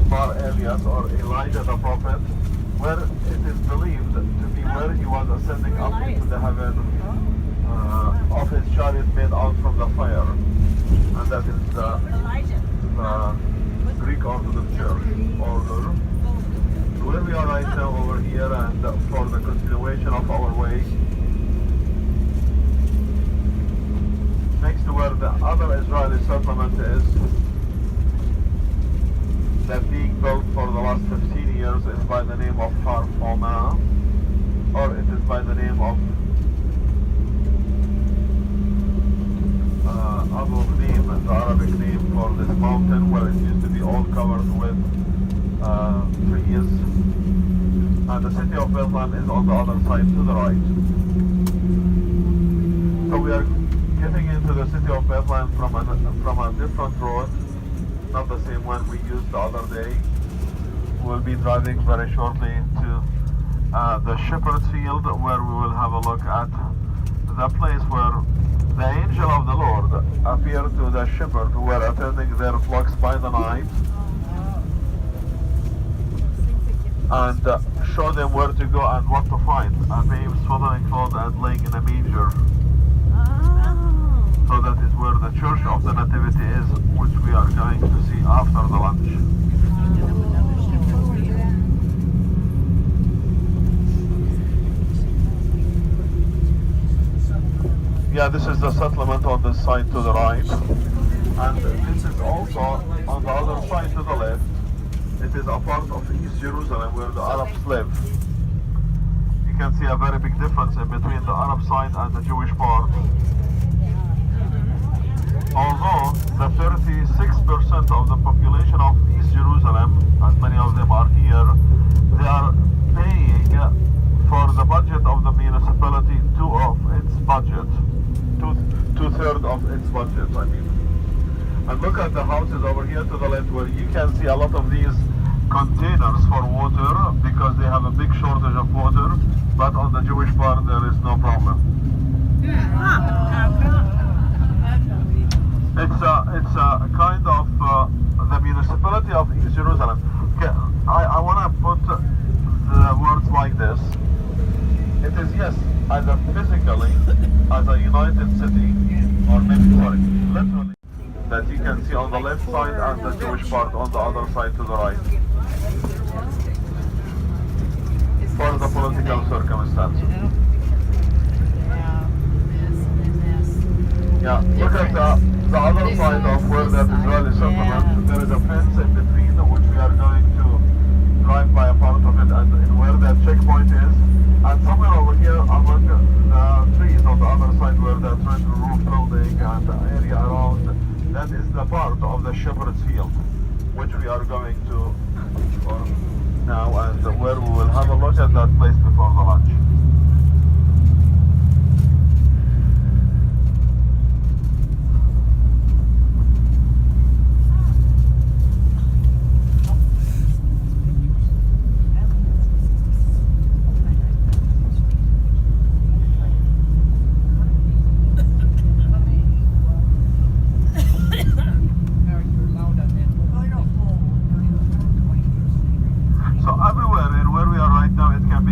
Bar Elias or Elijah the prophet, where it is believed to be where he was ascending up into the heaven of his chariot made out from the fire. And that is the Greek Orthodox Church order. Where we are right now over here, and for the continuation of our way, next to where the other Israeli settlement is, that being built for the last 15 years, is by the name of Har Homa, or it is by the name of Abu Ghnim, the Arabic name for this mountain, where it used to be all covered with trees. And the city of Bethlehem is on the other side to the right. So we are getting into the city of Bethlehem from a different road, not the same one we used the other day. We'll be driving very shortly to the shepherd's field, where we will have a look at the place where the angel of the Lord appeared to the shepherds who were attending their flocks by the night, and show them where to go and what to find. A babe swaddling clothed and laying in a manger. So that is where the Church of the Nativity is, which we are going to see after the lunch. Yeah, this is the settlement on this side to the right, and this is also on the other side to the left. It is a part of East Jerusalem where the Arabs live. You can see a very big difference in between the Arab side and the Jewish part. Although the 36% of the population of East Jerusalem, and many of them are here, they are paying for the budget of the municipality two-thirds of its budget, I mean. And look at the houses over here to the left where you can see a lot of these containers for water because they have a big shortage of water, but on the Jewish part there is no problem. It's a kind of the municipality of East Jerusalem. Okay, I want to put the words like this. It is, yes, either physically as a united city, or maybe, sorry, literally, that you can see on the left side and the Jewish part on the other side to the right. For the political circumstances. Yeah, look at the other side of where that Israeli settlement. There is a fence in between which we are going to drive by a part of it, and where that checkpoint is. And somewhere over here among the trees on the other side where that red roof building and the area around, that is the part of the shepherd's field, which we are going to now, and where we will have a look at that place before the lunch.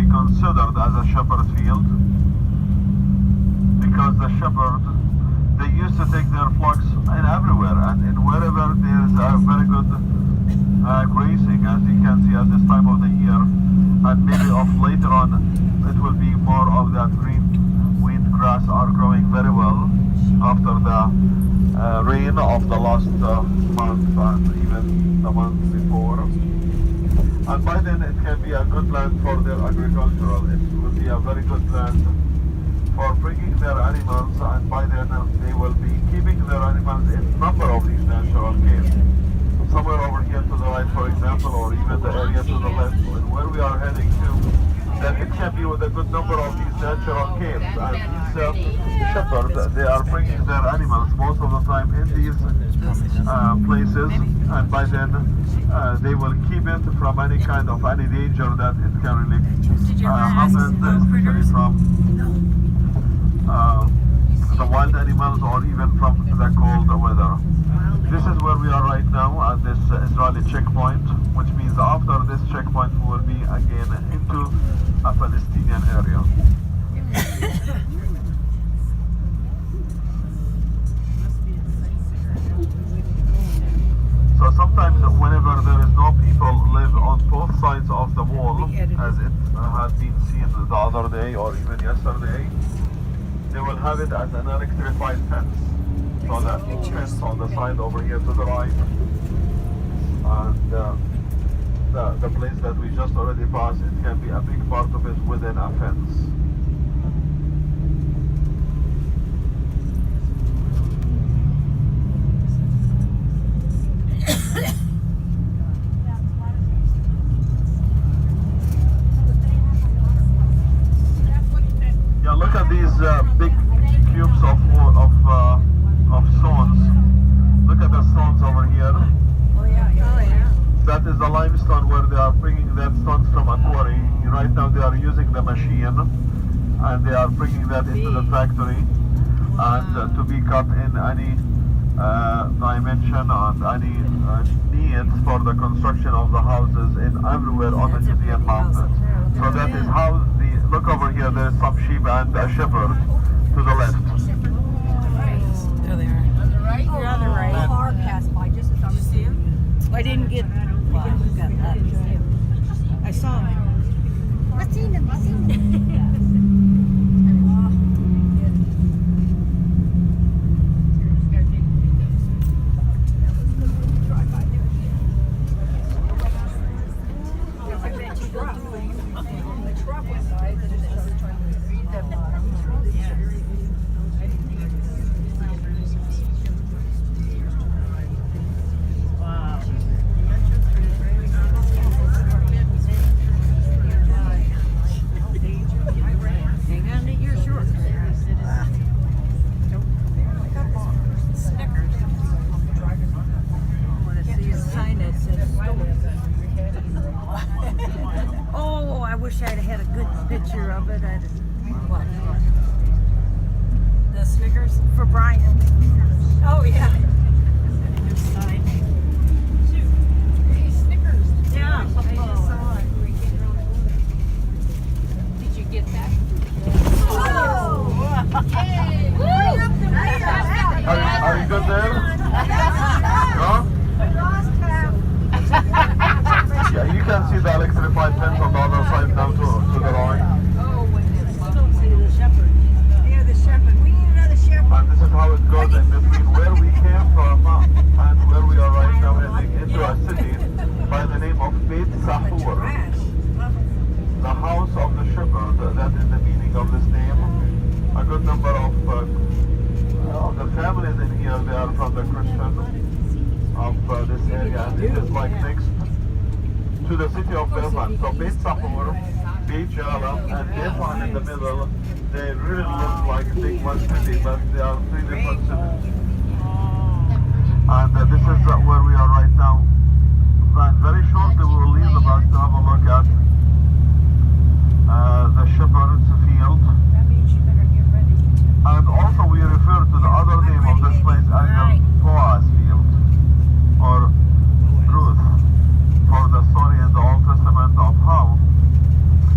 Considered as a shepherd field because the shepherd, they used to take their flocks in everywhere and in wherever there is a very good grazing, as you can see at this time of the year, and maybe of later on it will be more of that green wheat grass are growing very well after the rain of the last month and even the month before. And by then it can be a good land for their agricultural. It will be a very good land for bringing their animals, and by then they will be keeping their animals in a number of these natural caves. Somewhere over here to the right, for example, or even the area to the left, where we are heading to, that it can be with a good number of these natural caves. And these shepherds, they are bringing their animals most of the time in these places, and by then they will keep it from any kind of any danger that it can really happen, especially from the wild animals or even from the cold weather. This is where we are right now at this Israeli checkpoint, which means after this checkpoint we will be again into a Palestinian area. So sometimes whenever there is no people live on both sides of the wall, as it has been seen the other day or even yesterday, they will have it as an electrified fence. So that fence on the side over here to the right, and the place that we just already passed, it can be a big part of it within a fence. Yeah, look at these big cubes of stones. Look at the stones over here. That is the limestone where they are bringing that stones from a quarry. Right now they are using the machine and they are bringing that into the factory and to be cut in any dimension and any needs for the construction of the houses in everywhere on the Judean mountains. So that is how look over here, there is some sheep and a shepherd to the left. There they are. On the right? You're on the right. A car passed by just as I was seeing him. I didn't get. I saw him. I seen him. I seen him. had a good picture of it at What? The Snickers? for Brian. Oh, yeah. Hey, Snickers. Yeah, I just saw it. Did you get that? Yay! Are you good there? No? Yeah, you can see the electrified fence on the other side now to the right. Oh, when it's Don't see the shepherd. Yeah, the shepherd. We need another shepherd. And this is how it goes in between where we came from and where we are right now heading into a city by the name of Beit Sahur. The house of the shepherd, that is the meaning of this name. A good number of the families in here, they are from the Christian of this area, and this is like next to the city of Bethlehem. So Beit Sahur, Beit Jalam, and Bethlehem in the middle, they really look like big one city, but they are three different cities. And this is where we are right now. And very shortly we will leave the bus to have a look at the shepherd's field. That means you better get ready. And also we refer to the other name of this place as the Boaz field, or Ruth, for the story in the Old Testament of how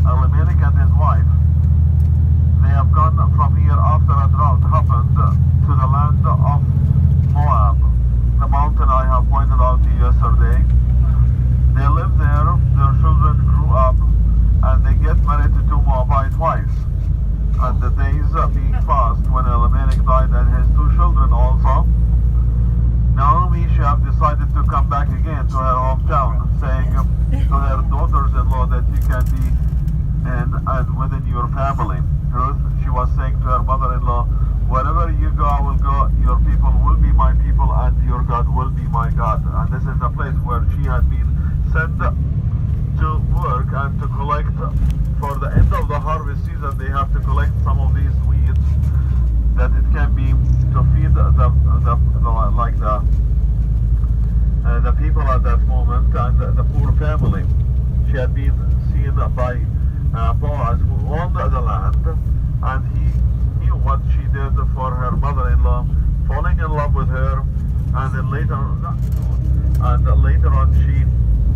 Elimelech and his wife, they have gone from here after a drought happened to the land of Moab, the mountain I have pointed out to you yesterday. They lived there, their children grew up, and they get married to two Moabite wives. And the days being fast when Elimelech died and his two children also, Naomi, she have decided to come back again to her hometown, saying to her daughters-in-law that you can be in and within your family. Ruth, she was saying to her mother-in-law, wherever you go, I will go, your people will be my people, and your God will be my God. And this is the place where she had been sent to work and to collect. For the end of the harvest season, they have to collect some of these weeds that it can be to feed the people at that moment and the poor family. She had been seen by Boaz, who owned the land, and he knew what she did for her mother-in-law, falling in love with her, and then later on she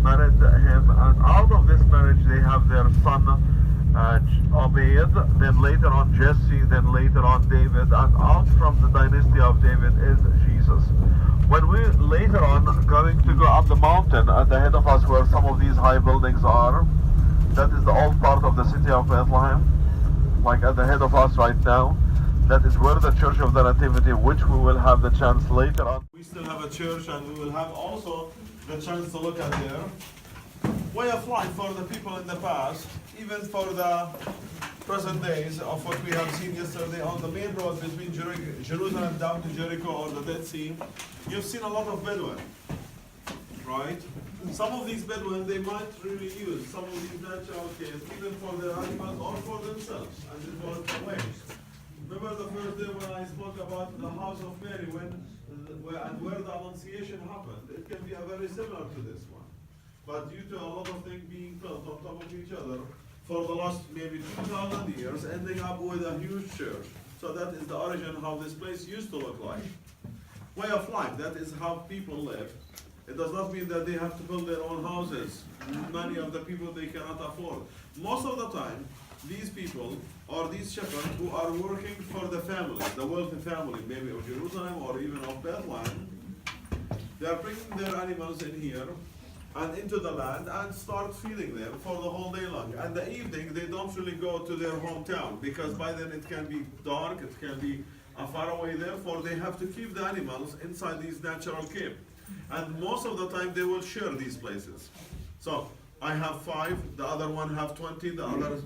married him, and out of this marriage they have their son Obed, then later on Jesse, then later on David, and out from the dynasty of David is Jesus. When we later on going to go up the mountain at the head of us where some of these high buildings are, that is the old part of the city of Bethlehem, like at the head of us right now. That is where the Church of the Nativity, which we will have the chance later on. We still have a church, and we will have also the chance to look at their way of life for the people in the past, even for the present days of what we have seen yesterday on the main road between Jerusalem down to Jericho or the Dead Sea. You've seen a lot of Bedouin, right? Some of these Bedouin, they might really use some of these natural caves even for their animals or for themselves, and it was the way. Remember the first day when I spoke about the house of Mary and where the Annunciation happened? It can be very similar to this one. But due to a lot of things being built on top of each other for the last maybe 2,000 years, ending up with a huge church. So that is the origin how this place used to look like. Way of life, that is how people live. It does not mean that they have to build their own houses. Many of the people they cannot afford. Most of the time, these people or these shepherds who are working for the family, the wealthy family, maybe of Jerusalem or even of Bethlehem, they are bringing their animals in here and into the land and start feeding them for the whole day long. And the evening, they don't really go to their hometown because by then it can be dark, it can be far away. Therefore, they have to keep the animals inside these natural caves. And most of the time, they will share these places. So I have 5, the other one have 20, the others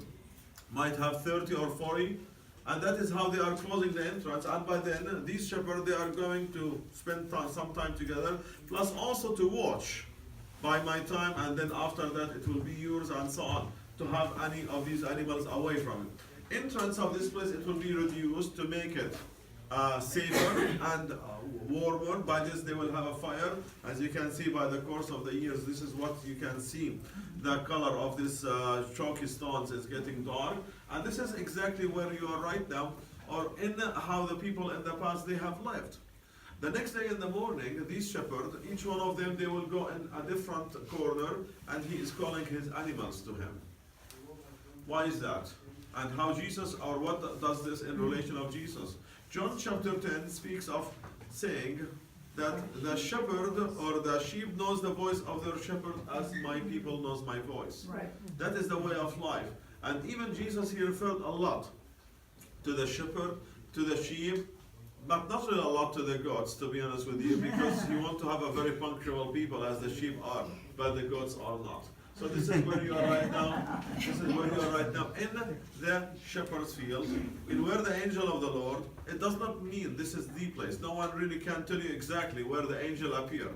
might have 30 or 40. And that is how they are closing the entrance. And by then, these shepherds, they are going to spend some time together, plus also to watch by my time, and then after that it will be yours, and so on, to have any of these animals away from it. Entrance of this place, it will be reduced to make it safer and warmer. By this they will have a fire. As you can see by the course of the years, this is what you can see. The color of this chalky stones is getting dark, and this is exactly where you are right now, or in how the people in the past they have lived. The next day in the morning, these shepherds, each one of them, they will go in a different corner, and he is calling his animals to him. Why is that? And how Jesus, or what does this in relation of Jesus? John chapter 10 speaks of saying that the shepherd or the sheep knows the voice of their shepherd as my people knows my voice. Right. That is the way of life. And even Jesus, he referred a lot to the shepherd, to the sheep, but not really a lot to the goats, to be honest with you, because you want to have a very punctual people as the sheep are, but the goats are not. So this is where you are right now. This is where you are right now in the shepherd's field, in where the angel of the Lord. It does not mean this is the place. No one really can tell you exactly where the angel appeared.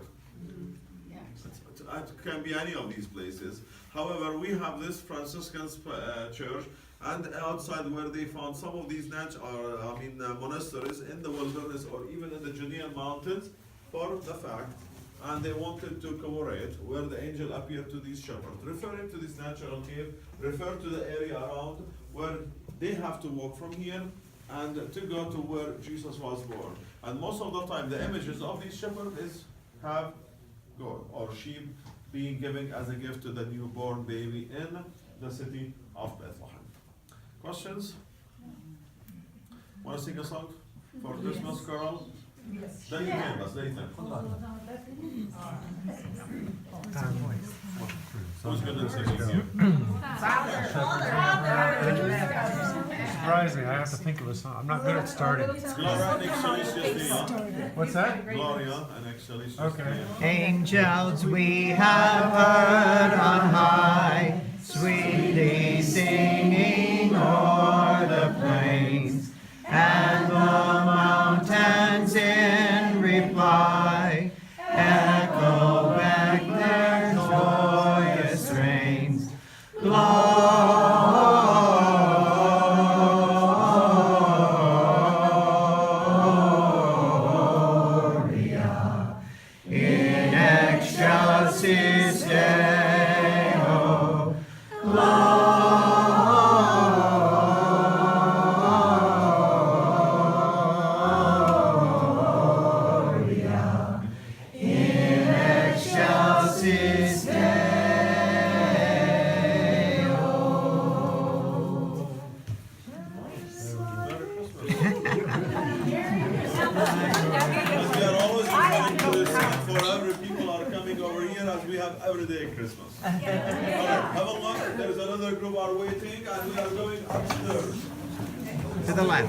It can be any of these places. However, we have this Franciscan church, and outside where they found some of these monasteries in the wilderness or even in the Judean mountains, for the fact. And they wanted to commemorate where the angel appeared to these shepherds, referring to this natural cave, refer to the area around where they have to walk from here and to go to where Jesus was born. And most of the time, the images of these shepherds have goat or sheep being given as a gift to the newborn baby in the city of Bethlehem. Questions? Want to sing a song for Christmas carol? Yes. Who's going to sing here? Surprising, I have to think of a song. I'm not good at starting. Gloria and Excelsis Dei. What's that? Gloria and Excelsis Okay. Dei. Angels we have heard on high, sweetly singing o'er the plains, and the mountains in reply echo back their joyous strains. Gloria in excelsis Deo. Gloria in excelsis Deo. As we are always referring to this for every people are coming over here as we have every day Christmas. Alright, have a look. There's another group are waiting and we are going upstairs. To the left.